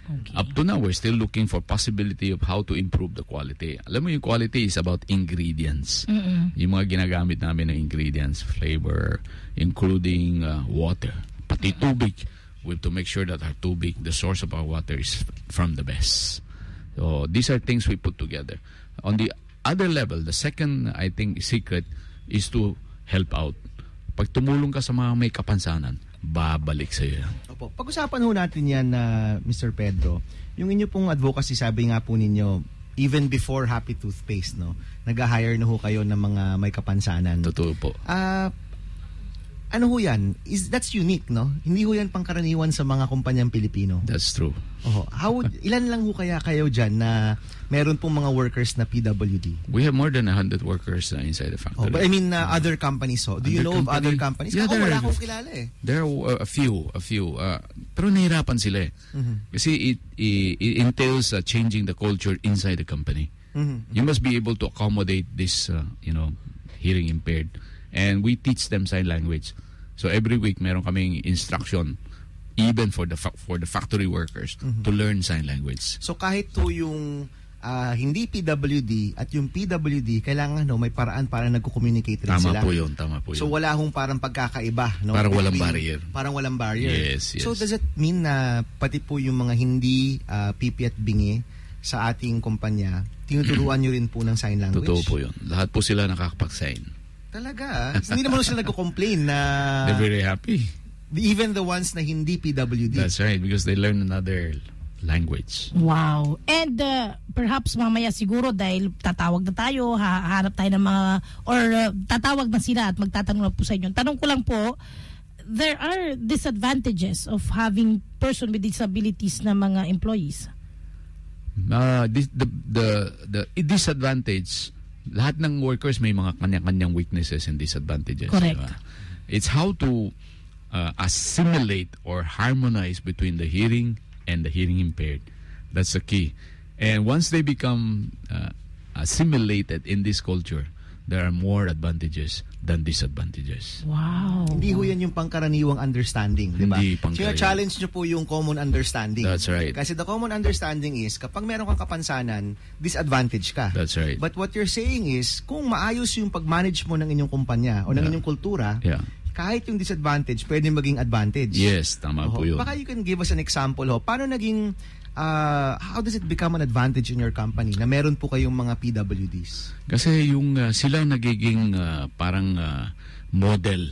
Okay. Up to now, we're still looking for possibility of how to improve the quality. Alam mo, yung quality is about ingredients. Yung mga ginagamit namin ng ingredients, flavor, including water, pati tubig. We have to make sure that our tubig, the source of our water, is from the best. So these are things we put together. On the other level, the second, I think, secret is to help out. Pag tumulong ka sa mga may kapansanan, babalik sa iyo. Opo. Pag-usapan ho natin yan, Mr. Pedro. Yung inyo pong advocacy, sabi nga po ninyo, even before Happy Toothpaste, no, nag-hire na ho kayo ng mga may kapansanan. Totoo po. Ano ho yan? That's unique, no? Hindi ho yan pangkaraniwan sa mga kumpanyang Pilipino. That's true. Ilan lang ho kaya kayo dyan na meron pong mga workers na PWD? We have more than 100 workers inside the factory. But I mean, other companies ho. Do you know of other companies? Yeah, Wala akong kilala eh. There are a few. Pero nahirapan sila eh. Kasi it entails changing the culture inside the company. You must be able to accommodate this, hearing impaired. And we teach them sign language. So every week meron kaming instruction even for the factory workers to learn sign language. So kahit to yung hindi PWD at yung PWD, kailangan may paraan para nagko-communicate rin sila. Tama po yun. So wala hong parang pagkakaiba, no? Parang walang barrier. Parang walang barrier. Yes. So does it mean na pati po yung mga hindi pipi at bingi sa ating kumpanya, tinuturuan nyo rin po ng sign language? Totoo po yun. Lahat po sila nakakapag-sign. Talaga? Hindi naman sila nagko-complain na... They're very happy. Even the ones na hindi PWD. That's right, because they learn another language. Wow. And perhaps mamaya siguro dahil tatawag na tayo, hahanap tayo ng mga, or tatawag na sila at magtatanong na po sa inyo. Tanong ko lang po, there are disadvantages of having person with disabilities na mga employees? The disadvantage, lahat ng workers may mga kanya-kanyang weaknesses and disadvantages. Correct. It's how to assimilate or harmonize between the hearing and the hearing impaired. That's the key. And once they become assimilated in this culture, there are more advantages than disadvantages. Wow. Hindi ho yan yung pangkaraniwang understanding, di ba? Hindi pangkaraniwang. Challenge nyo po yung common understanding. That's right. Kasi the common understanding is, kapag meron kang kapansanan, disadvantage ka. That's right. But what you're saying is, kung maayos yung pag-manage mo ng inyong kumpanya o ng inyong kultura, kahit yung disadvantage, pwede maging advantage. Yes, tama po yun. Baka you can give us an example ho. Paano naging, how does it become an advantage in your company na meron po kayong mga PWDs? Kasi yung sila nagiging parang model.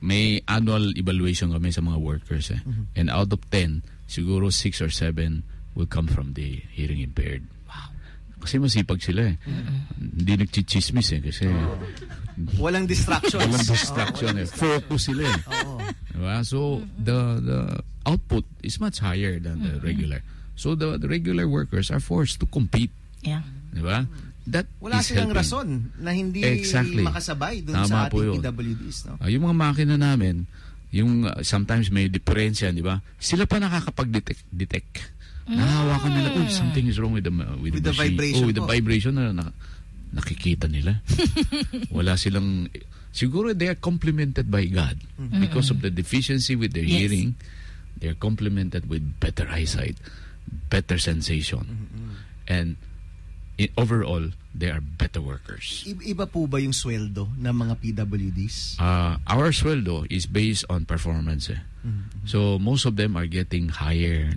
May annual evaluation kami sa mga workers. And out of 10, siguro 6 or 7 will come from the hearing impaired. Wow. Kasi masipag sila eh. Hindi nagchichismis eh. Kasi walang distractions. Walang distraction eh. Focus sila eh. Diba? So, the output is much higher than the regular. So, the regular workers are forced to compete. Yeah. Diba? That wala is silang helping. rason na hindi makasabay dun Tama sa ating po PWDs. No? Yung mga makina namin, yung sometimes may diferensya, di ba? Sila pa nakakapag-detect. Nahawakan nila, something is wrong with the machine. Vibration. With the vibration na nakikita nila. Wala silang, siguro they are complemented by God because of the deficiency with their hearing. They are complemented with better eyesight, better sensation, and overall, they are better workers. Iba po ba yung sweldo ng mga PWDs? Our sweldo is based on performance. So most of them are getting higher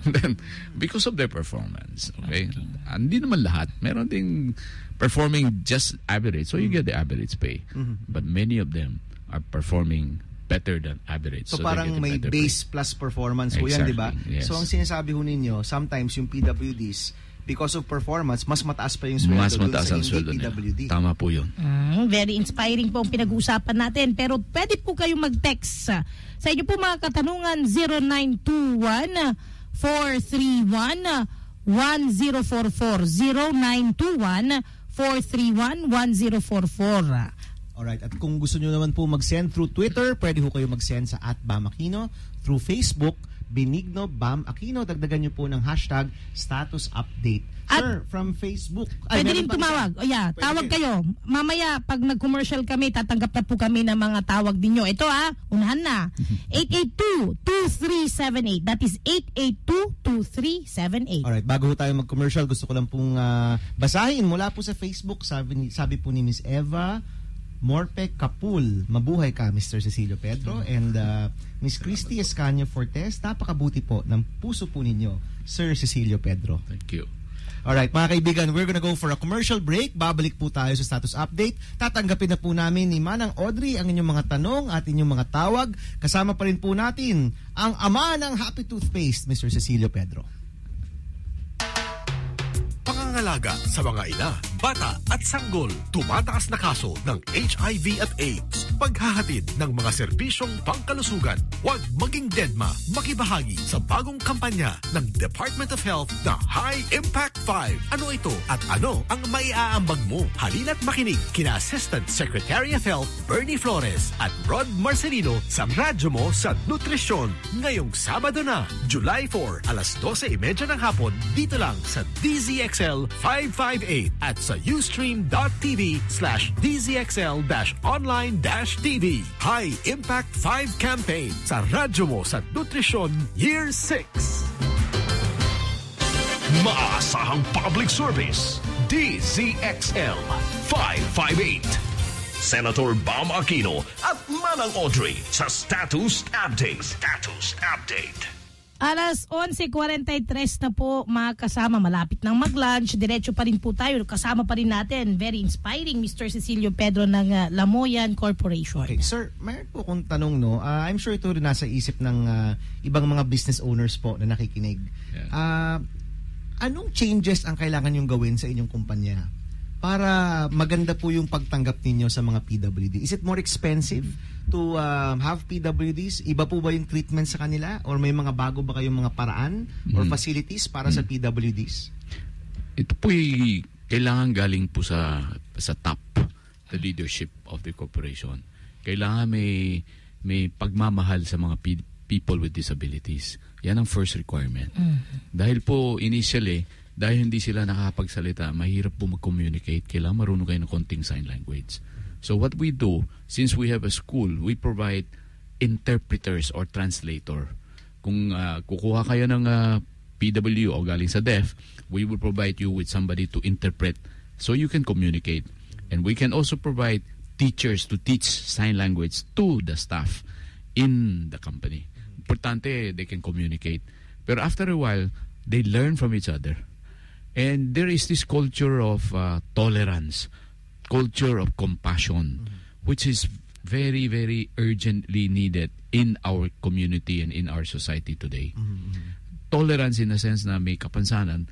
than because of their performance. Okay? Hindi naman lahat. Meron ding performing just average. So you get the average pay. But many of them are performing better than average. So parang may base plus performance po yan, di ba? Yes. So ang sinasabi ho ninyo, sometimes yung PWDs, because of performance, mas mataas pa yung sweldo Mas dun mataas sa ang hindi sweldo nila. PWD. Tama po yun. Very inspiring po ang pinag-uusapan natin. Pero pwede po kayong mag-text sa inyo po mga katanungan 0921-431-1044 0921-431-1044. Alright, at kung gusto nyo naman po mag-send through Twitter, pwede ho kayo mag-send sa @BamAquino. Through Facebook, Benigno Bam Aquino. Dagdagan nyo po ng hashtag status update. Sir, from Facebook. Pwede rin tumawag. O yeah, Pwede tawag rin. kayo. Mamaya, pag nag-commercial kami, tatanggap na po kami ng mga tawag ninyo. Ito unahan na. 882-2378. That is 882-2378. Alright, bago ho tayo mag-commercial, gusto ko lang pong basahin mula po sa Facebook. Sabi po ni Miss Eva Morpe Kapul, mabuhay ka Mr. Cecilio Pedro, and Miss Christy Escanio Fortes, napakabuti po ng puso po ninyo Sir Cecilio Pedro. Thank you. Alright, mga kaibigan, we're gonna go for a commercial break. Babalik po tayo sa status update. Tatanggapin na po namin ni Manang Audrey ang inyong mga tanong at inyong mga tawag. Kasama pa rin po natin ang ama ng Happy Toothpaste, Mr. Cecilio Pedro. Pangangalaga sa mga ina, bata at sanggol. Tumataas na kaso ng HIV at AIDS. Paghahatid ng mga serbisyong pangkalusugan. Huwag maging dedma. Makibahagi sa bagong kampanya ng Department of Health na High Impact 5. Ano ito at ano ang maiaambag mo? Halina't makinig kina Assistant Secretary of Health Bernie Flores at Rod Marcelino sa radyo mo sa Nutrisyon. Ngayong Sabado na, July 4, alas 12:30 ng hapon, dito lang sa DZXL 558 at sa ustream.tv/DZXL-online-TV. High Impact 5 Campaign sa radyo mo sa Nutrisyon Year 6. Maasahang public service. DZXL 558. Senator Bam Aquino at Manang Audrey sa Status Update. Status Update. Alas 11:43 na po mga kasama. Malapit nang mag-lunch. Diretso pa rin po tayo. Kasama pa rin natin. Very inspiring Mr. Cecilio Pedro ng Lamoyan Corporation. Okay, sir, mayroon po akong tanong, no? I'm sure ito rin nasa isip ng ibang mga business owners po na nakikinig. Anong changes ang kailangan yung gawin sa inyong kumpanya para maganda po yung pagtanggap ninyo sa mga PWD? Is it more expensive to have PWDs? Iba po ba yung treatment sa kanila? Or may mga bago ba kayong mga paraan or facilities para sa PWDs? Ito po'y kailangan galing po sa top, the leadership of the corporation. Kailangan may pagmamahal sa mga people with disabilities. Yan ang first requirement. Dahil po initially, dahil hindi sila nakakapagsalita, mahirap po mag-communicate. Kailangan marunong kayo ng konting sign language. So what we do, since we have a school, we provide interpreters or translator. Kung kukuha kayo ng PW o galing sa deaf, we will provide you with somebody to interpret so you can communicate. And we can also provide teachers to teach sign language to the staff in the company. Importante, they can communicate. Pero after a while, they learn from each other. And there is this culture of tolerance, culture of compassion, which is very, very urgently needed in our community and in our society today. Tolerance in the sense na may kapansanan,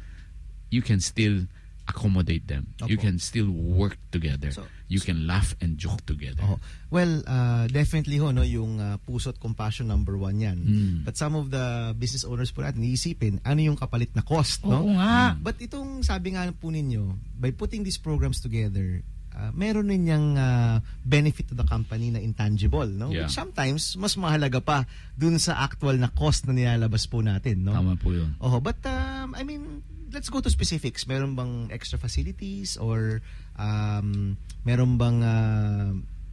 you can still accommodate them. Opo. You can still work together. You can laugh and joke together. Well, definitely ho, no, yung puso at compassion number 1 yan. But some of the business owners po natin, iisipin, ano yung kapalit na cost, no? Oo nga. But itong sabi nga po ninyo, by putting these programs together, meron ninyang benefit to the company na intangible, no? Yeah. Which sometimes, mas mahalaga pa dun sa actual na cost na nilalabas po natin, no? Tama po yun. But I mean, let's go to specifics. Meron bang extra facilities or meron bang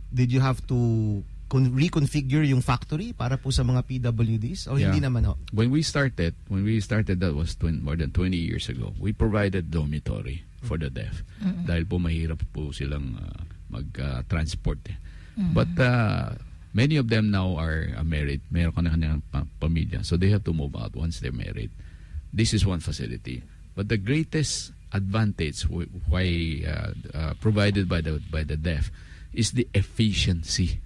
did you have to reconfigure yung factory para po sa mga PWDs o hindi naman ho? When we started, that was more than 20 years ago. We provided dormitory for the deaf. Dahil po mahirap po silang mag-transport. But many of them now are married. Meron kanilang pamilya. So they have to move out once they're married. This is one facility. But the greatest advantage why provided by the deaf is the efficiency,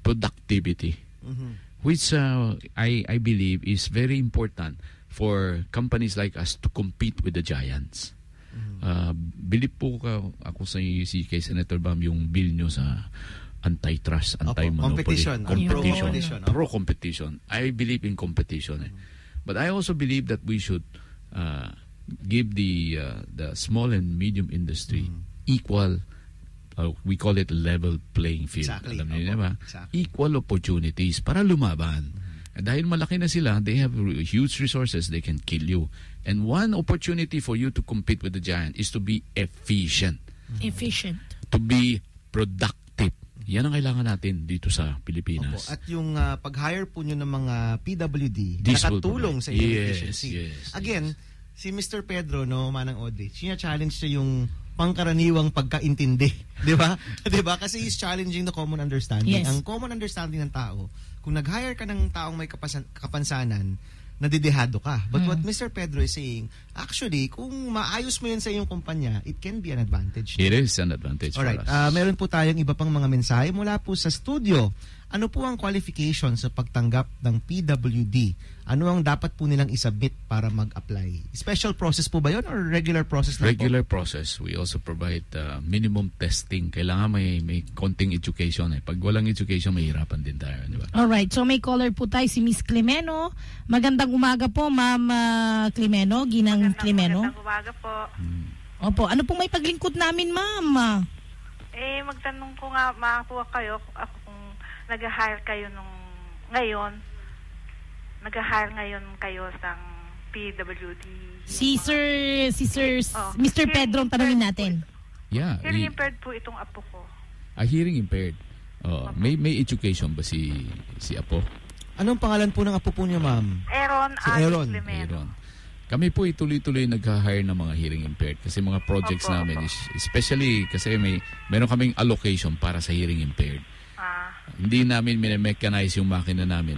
productivity, which I believe is very important for companies like us to compete with the giants. Bilib po ako sa si kay Senator Bam yung bill nyo sa antitrust, anti-monopoly. Competition. Pro-competition. I believe in competition. But I also believe that we should give the small and medium industry equal, we call it level playing field. Exactly. Alam niyo ba? Exactly. Equal opportunities para lumaban. Dahil malaki na sila, they have huge resources, they can kill you. And one opportunity for you to compete with the giant is to be efficient. To be productive. Yan ang kailangan natin dito sa Pilipinas. Opo. At yung pag-hire po nyo ng mga PWD, This will nakatulong sa provide. inyong Yes, efficiency. yes, Again, si Mr. Pedro, Manang Audrey, challenge niya yung pangkaraniwang pagkaintindi. Di ba? Di ba? Kasi he's challenging the common understanding. Yes. Ang common understanding ng tao, kung nag-hire ka ng taong may kapansanan, nadidehado ka. But what Mr. Pedro is saying, actually, kung maayos mo yun sa iyong kumpanya, it can be an advantage. It is an advantage Alright, for us. meron po tayong iba pang mga mensahe mula po sa studio. Ano po ang qualification sa pagtanggap ng PWD? Ano ang dapat po nilang isubmit para mag-apply? Special process po ba yun or regular process lang Regular process. We also provide minimum testing. Kailangan may konting education. Pag walang education, mahirapan din tayo. Di ba? Alright, so may caller po tayo si Miss Climeno. Magandang umaga po, Ma'am Climeno, Ginang Climeno. Magandang umaga po. Opo, ano pong may paglingkod namin, Ma'am? Magtanong ko nga, makakuha kayo, ako kung nag-hire kayo ngayon kayo sa PWD. Si Mr. Pedro ang tanongin natin. Yeah. Hearing impaired po itong apo ko. Hearing impaired. May education ba si Apo? Anong pangalan po ng apo po niya, ma'am? Aaron. Si Aaron. Aaron. Kami po ituloy-tuloy nag-hire ng mga hearing impaired kasi mga projects namin, especially kasi meron kaming allocation para sa hearing impaired. Hindi namin minamechanize yung makina namin,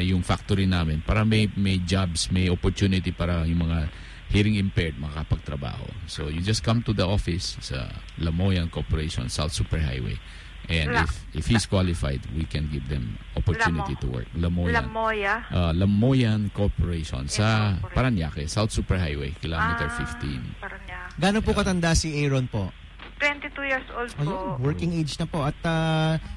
yung factory namin, para may jobs, may opportunity para yung mga hearing impaired makapagtrabaho. So you just come to the office sa Lamoyan Corporation, South Superhighway. And if he's qualified, we can give them opportunity to work. Lamoyan Corporation sa Parañaque, South Superhighway, kilometer 15. Parañaque. Gano'n po katanda si Aaron po? 22 years old po. Ayun, working age na po. At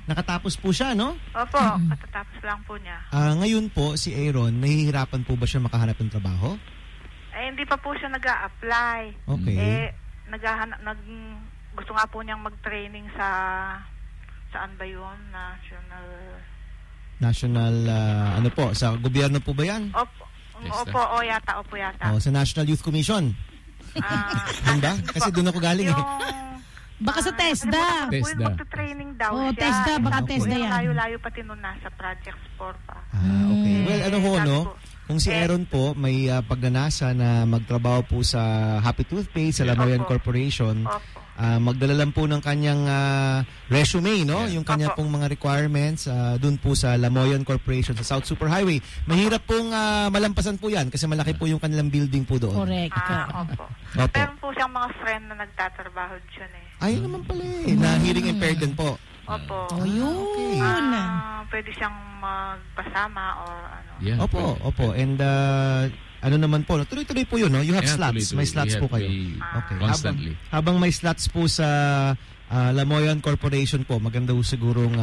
nakatapos po siya, no? Opo, katatapos lang po niya. Ngayon po, si Aaron, nahihirapan po ba siya makahanap ng trabaho? Hindi pa po siya nag-a-apply. Okay. Gusto nga po niyang mag-training saan ba yun? Ano po? Sa gobyerno po ba yan? Opo, yata. Sa National Youth Commission. Handa? Kasi doon ako galing. Baka sa TESDA. Magta-training daw siya. TESDA, baka TESDA yan. Layo-layo pati nun nasa Project 4 pa. Okay. Well, kung si Aaron po may pagnanasa na magtrabaho po sa Happy Toothpaste sa Lamoyan Corporation, magdala lang po ng kanyang resume, no? Yung kanya pong mga requirements dun po sa Lamoyan Corporation sa South Superhighway. Mahirap pong malampasan po yan kasi malaki po yung kanilang building po doon. Correct. Opo. Meron po siyang mga friend na nagtatrabaho dyan Ayun naman pala na hearing impaired din po. Opo. Yun. Pwede siyang magpasama or ano. Yeah, Opo. And ano naman po, tuloy-tuloy po yun, no? You have slots. May slots po kayo. Okay. Constantly. Habang may slots po sa Lamoyan Corporation po, maganda po sigurong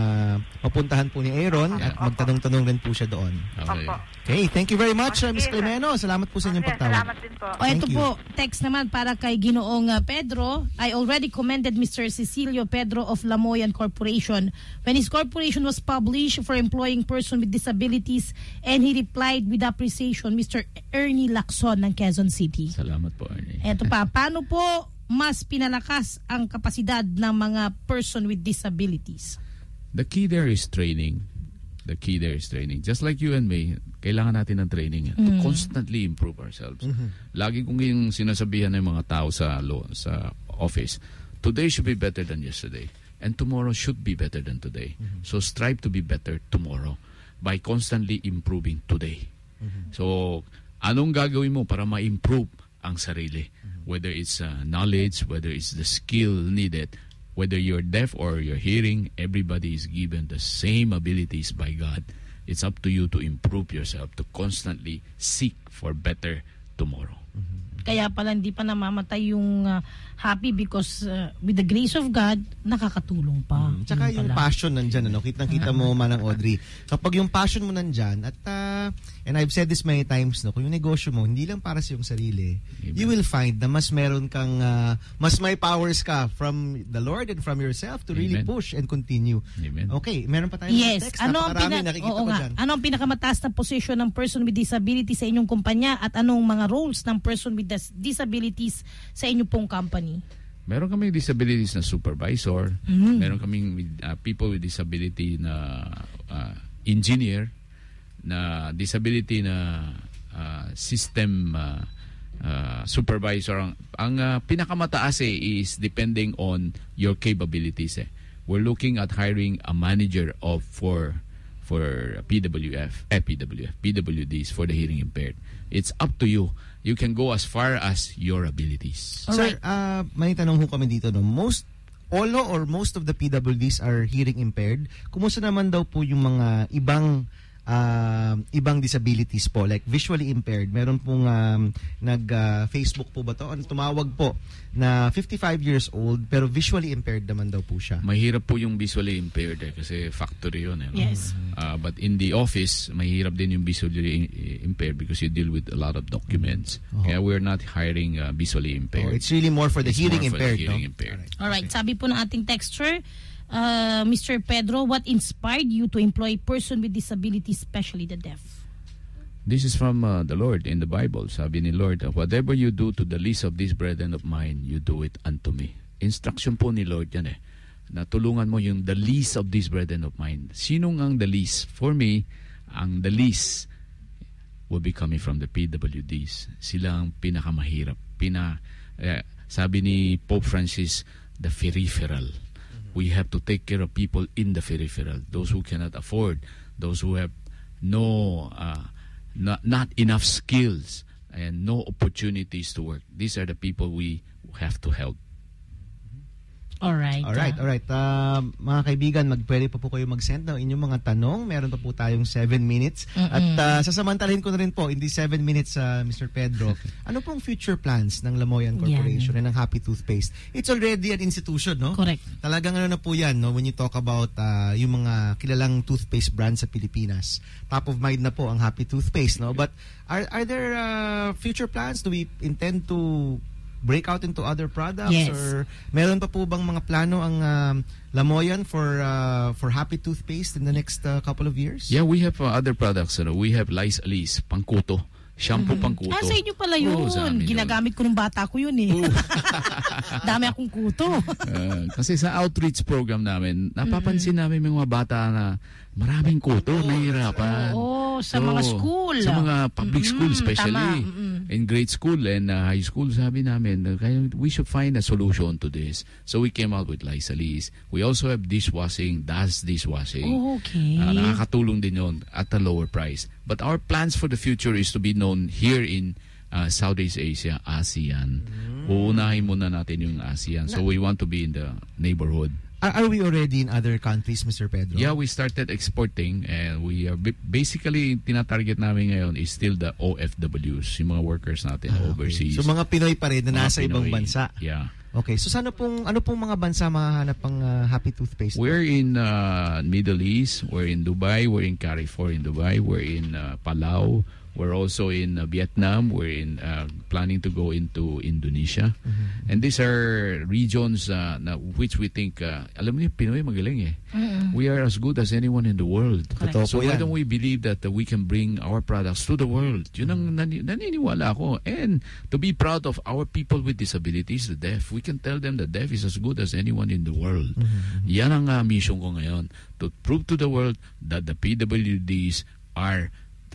mapuntahan po ni Aaron at magtanong-tanong rin po siya doon. Okay, thank you very much, Ms. Climeno. Salamat po sa inyong pagtawag. Salamat din po. Ito po, text naman para kay Ginoong Pedro. I already commended Mr. Cecilio Pedro of Lamoyan Corporation when his corporation was published for employing person with disabilities, and he replied with appreciation, Mr. Ernie Lacson ng Quezon City. Salamat po, Ernie. Ito pa, paano po mas pinalakas ang kapasidad ng mga person with disabilities? The key there is training. Just like you and me, kailangan natin ng training to constantly improve ourselves. Lagi kong yung sinasabihan ng mga tao sa office, today should be better than yesterday, and tomorrow should be better than today. So strive to be better tomorrow by constantly improving today. So, anong gagawin mo para ma-improve ang sarili? Whether it's knowledge, whether it's the skill needed, whether you're deaf or you're hearing, everybody is given the same abilities by God. It's up to you to improve yourself, to constantly seek for better tomorrow. Kaya pala hindi pa namamatay yung happy because with the grace of God, nakakatulong pa. Tsaka yung passion nandyan, ano? Kitang-kita mo, Manang Audrey. Kapag yung passion mo nandyan, at and I've said this many times, no, kung yung negosyo mo, hindi lang para sa iyong sarili, Amen. you will find na mas meron kang, mas may powers ka from the Lord and from yourself to really Amen. push and continue. Amen. Okay, meron pa tayong Yes. text. Ano ang, Napakarami, nakikita ko dyan. ano ang pinakamataas na posisyon ng person with disability sa inyong kumpanya at anong mga roles ng person with disabilities sa inyong pong company? Meron kaming disabilities na supervisor, meron kaming people with disability na engineer, na disability na system supervisor. Ang pinakamataas is depending on your capabilities. We're looking at hiring a manager for PWDs for the hearing impaired. It's up to you. You can go as far as your abilities. Sir, may tanong ho kami dito. No? Most of the PWDs are hearing impaired. Kumusta naman daw po yung mga ibang disabilities po, like visually impaired? Meron pong Facebook po ba to? Tumawag po na 55 years old pero visually impaired naman daw po siya. Mahirap po yung visually impaired kasi factory yun. No? Yes. But in the office, mahirap din yung visually impaired because you deal with a lot of documents. Kaya we're not hiring visually impaired. It's really more for the It's hearing more for impaired. the hearing No? impaired. Alright, sabi po ng ating texture, Mr. Pedro, what inspired you to employ person with disability, especially the deaf? This is from the Lord in the Bible. Sabi ni Lord, whatever you do to the least of these brethren of mine, you do it unto me. Instruction po ni Lord yan na tulungan mo yung the least of these brethren of mine. Sinong ang the least? For me, ang the least will be coming from the PWDs. Sila ang pinakamahirap. Sabi ni Pope Francis, the peripheral. We have to take care of people in the peripheral. Those who cannot afford, those who have not enough skills and no opportunities to work. These are the people we have to help. Alright. Alright. Mga kaibigan, pwede pa po kayo mag-send ng inyong mga tanong. Meron pa po tayong 7 minutes. At sasamantalahin ko na rin po, in these 7 minutes, Mr. Pedro, ano pong future plans ng Lamoyan Corporation and ng Happy Toothpaste? It's already an institution, no? Correct. Talagang ano na po yan, no? When you talk about yung mga kilalang toothpaste brands sa Pilipinas. Top of mind na po ang Happy Toothpaste, no? But are there future plans? Do we intend to break out into other products? Yes. Or meron pa po bang mga plano ang Lamoyan for Happy Toothpaste in the next couple of years? Yeah, we have other products. We have Lice Alice, pangkuto. Shampoo pangkuto. Sa inyo pala yun. Sa amin Ginagamit ko nung bata ko yun Dami akong kuto. Kasi sa outreach program namin, napapansin namin mga bata na maraming kuto, nahihirapan. Sa mga school. Sa mga public school especially. In grade school and high school, sabi namin, we should find a solution to this. So we came out with Lice Alice. We also have dishwashing, DAS dishwashing. Okay. Nakakatulong din yun at a lower price. But our plans for the future is to be known here in Southeast Asia, ASEAN. Uunahin muna natin yung ASEAN. So we want to be in the neighborhood. Are we already in other countries, Mr. Pedro? Yeah, we started exporting and we are basically tinatarget namin ngayon is still the OFWs, yung mga workers natin overseas. So mga Pinoy pa rin na nasa ibang bansa. Yeah. Okay, so ano pong mga bansa mahahanap ang Happy Toothpaste? We're in Middle East, we're in Dubai, we're in Carrefour in Dubai, we're in Palau, we're also in Vietnam, we're in planning to go into Indonesia. And these are regions which we think, alam niyo, Pinoy magaling We are as good as anyone in the world. So why don't we believe that we can bring our products to the world? Yun ang naniniwala ako. And to be proud of our people with disabilities, the deaf. We can tell them the deaf is as good as anyone in the world. Yan ang mission ko ngayon. To prove to the world that the PWDs are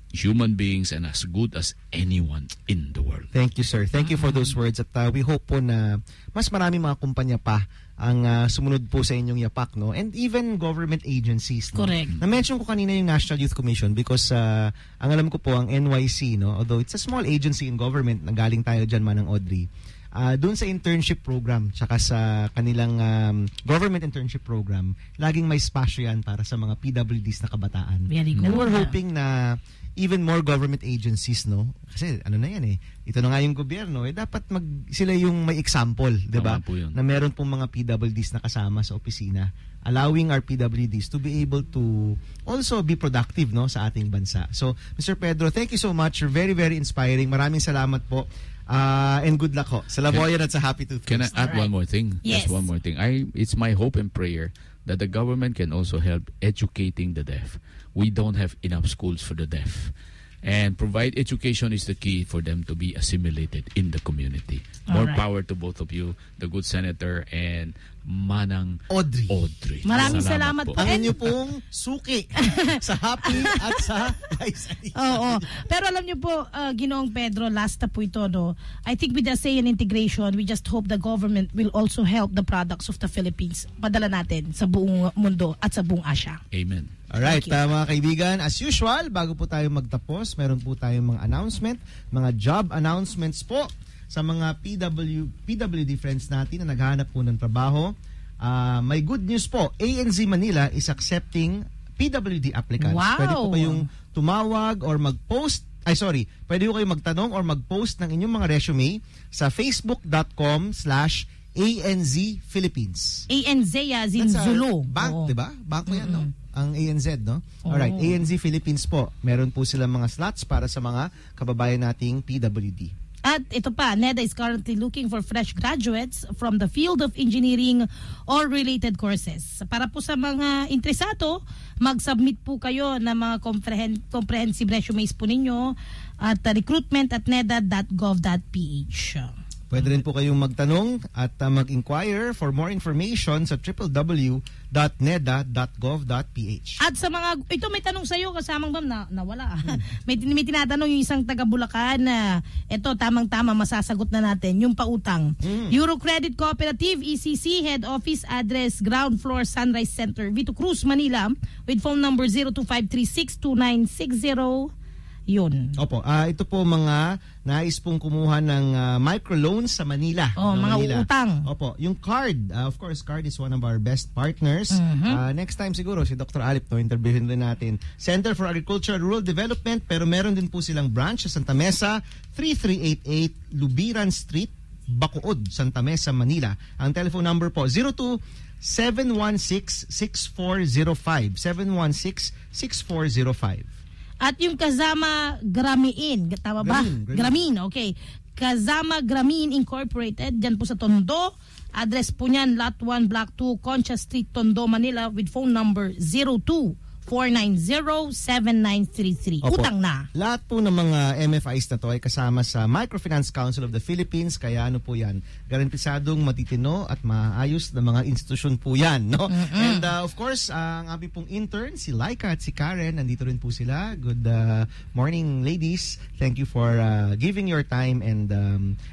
human beings and as good as anyone in the world. Thank you, sir. Thank you for those words. At we hope po na mas marami mga kumpanya pa ang sumunod po sa inyong yapak, no? And even government agencies, no? Correct. Na-mention ko kanina yung National Youth Commission because ang alam ko po, ang NYC, no? Although it's a small agency in government, nagaling tayo dyan, Manang Audrey, doon sa internship program tsaka sa kanilang government internship program, laging may spasyo yan para sa mga PWDs na kabataan. Very good. And we're hoping na even more government agencies, no? Kasi ano na yan ito na nga yung gobyerno, dapat sila yung may example, di ba? Na meron pong mga PWDs na kasama sa opisina, allowing our PWDs to be able to also be productive, no, sa ating bansa. So, Mr. Pedro, thank you so much. You're very, very inspiring. Maraming salamat po. And good luck ho sa Laboyan at sa Happy Tooth. Can I add one more thing? Yes. Just one more thing. It's my hope and prayer that the government can also help educating the deaf. We don't have enough schools for the deaf. And provide education is the key for them to be assimilated in the community. More power to both of you, the good senator and Manang Audrey. Maraming salamat po. Ang inyo pong suki sa Happy at sa Oo. Pero alam niyo po, Ginoong Pedro, last na po ito, no? I think with the ASEAN integration, we just hope the government will also help the products of the Philippines. Padala natin sa buong mundo at sa buong Asia. Amen. Alright, mga kaibigan, as usual, bago po tayo magtapos, meron po tayong mga announcement, mga job announcements po sa mga PWD friends natin na naghahanap po ng trabaho. May good news po, ANZ Manila is accepting PWD applicants. Wow. Pwede po kayong tumawag or mag-post, pwede po kayong magtanong or mag-post ng inyong mga resume sa facebook.com/ANZ Philippines. ANZ as in Zulu. Bank, di ba? Bank mo yan, no? Ang ANZ, no? Alright, ANZ Philippines po. Meron po silang mga slots para sa mga kababayan nating PWD. At ito pa, NEDA is currently looking for fresh graduates from the field of engineering or related courses. Para po sa mga interesado, mag-submit po kayo ng mga comprehensive resumes po ninyo at recruitment@neda.gov.ph. Pwede rin po kayong magtanong at mag-inquire for more information sa www.neda.gov.ph. At sa mga, ito may tanong sa'yo, kasamang ma'am, nawala. May tinatanong yung isang taga Bulacan na, ito tamang-tama masasagot na natin, yung pautang. Eurocredit Cooperative, ECC, Head Office, Address, Ground Floor, Sunrise Center, Vito Cruz, Manila, with phone number 0253629660. Yun. Opo, ito po mga nais pong kumuha ng microloans sa Manila. Mga utang. Opo, yung CARD, of course, CARD is one of our best partners. Next time siguro si Dr. Alip to interviewin din natin. Center for Agriculture and Rural Development, pero meron din po silang branch sa Santa Mesa, 3388 Lubiran Street, Bacood, Santa Mesa, Manila. Ang telephone number po 02-716-6405. 716-6405. At yung Kazama Grameen, tama ba? Grameen, okay. Kazama Grameen Incorporated, dyan po sa Tondo. Address po niyan, Lot 1, Block 2, Concha Street, Tondo, Manila, with phone number 02-490-7933. Utang na. Lahat po ng mga MFIs na to ay kasama sa Microfinance Council of the Philippines, kaya ano po yan, garantisadong matitino at maayos na mga institusyon po yan, no? And of course, ang aming pong intern, si Laika at si Karen, nandito rin po sila. Good morning, ladies. Thank you for giving your time and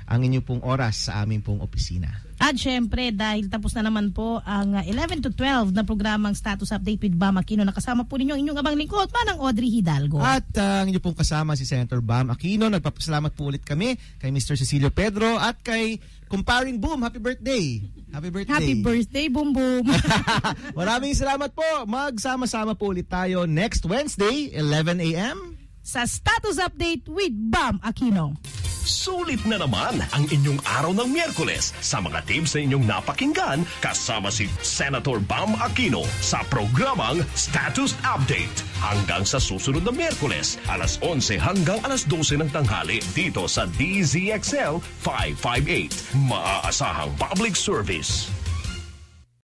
ang inyo pong oras sa aming pong opisina. At syempre, dahil tapos na naman po ang 11 to 12 na programang Status Update with Bam Aquino, nakasama po ninyo inyong abang lingkod, Manang Audrey Hidalgo. At ang inyo pong kasama si Senator Bam Aquino. Nagpapasalamat po ulit kami kay Mr. Cecilio Pedro at kay Kumparing Boom. Happy birthday! Happy birthday! Happy birthday, Boom Boom! Maraming salamat po. Magsama-sama po ulit tayo next Wednesday, 11 a.m. sa Status Update with Bam Aquino. Sulit na naman ang inyong araw ng Miyerkules sa mga teams na inyong napakinggan kasama si Senator Bam Aquino sa programang Status Update. Hanggang sa susunod na Miyerkules, alas 11 hanggang alas 12 ng tanghali dito sa DZXL 558. Maaasahang public service.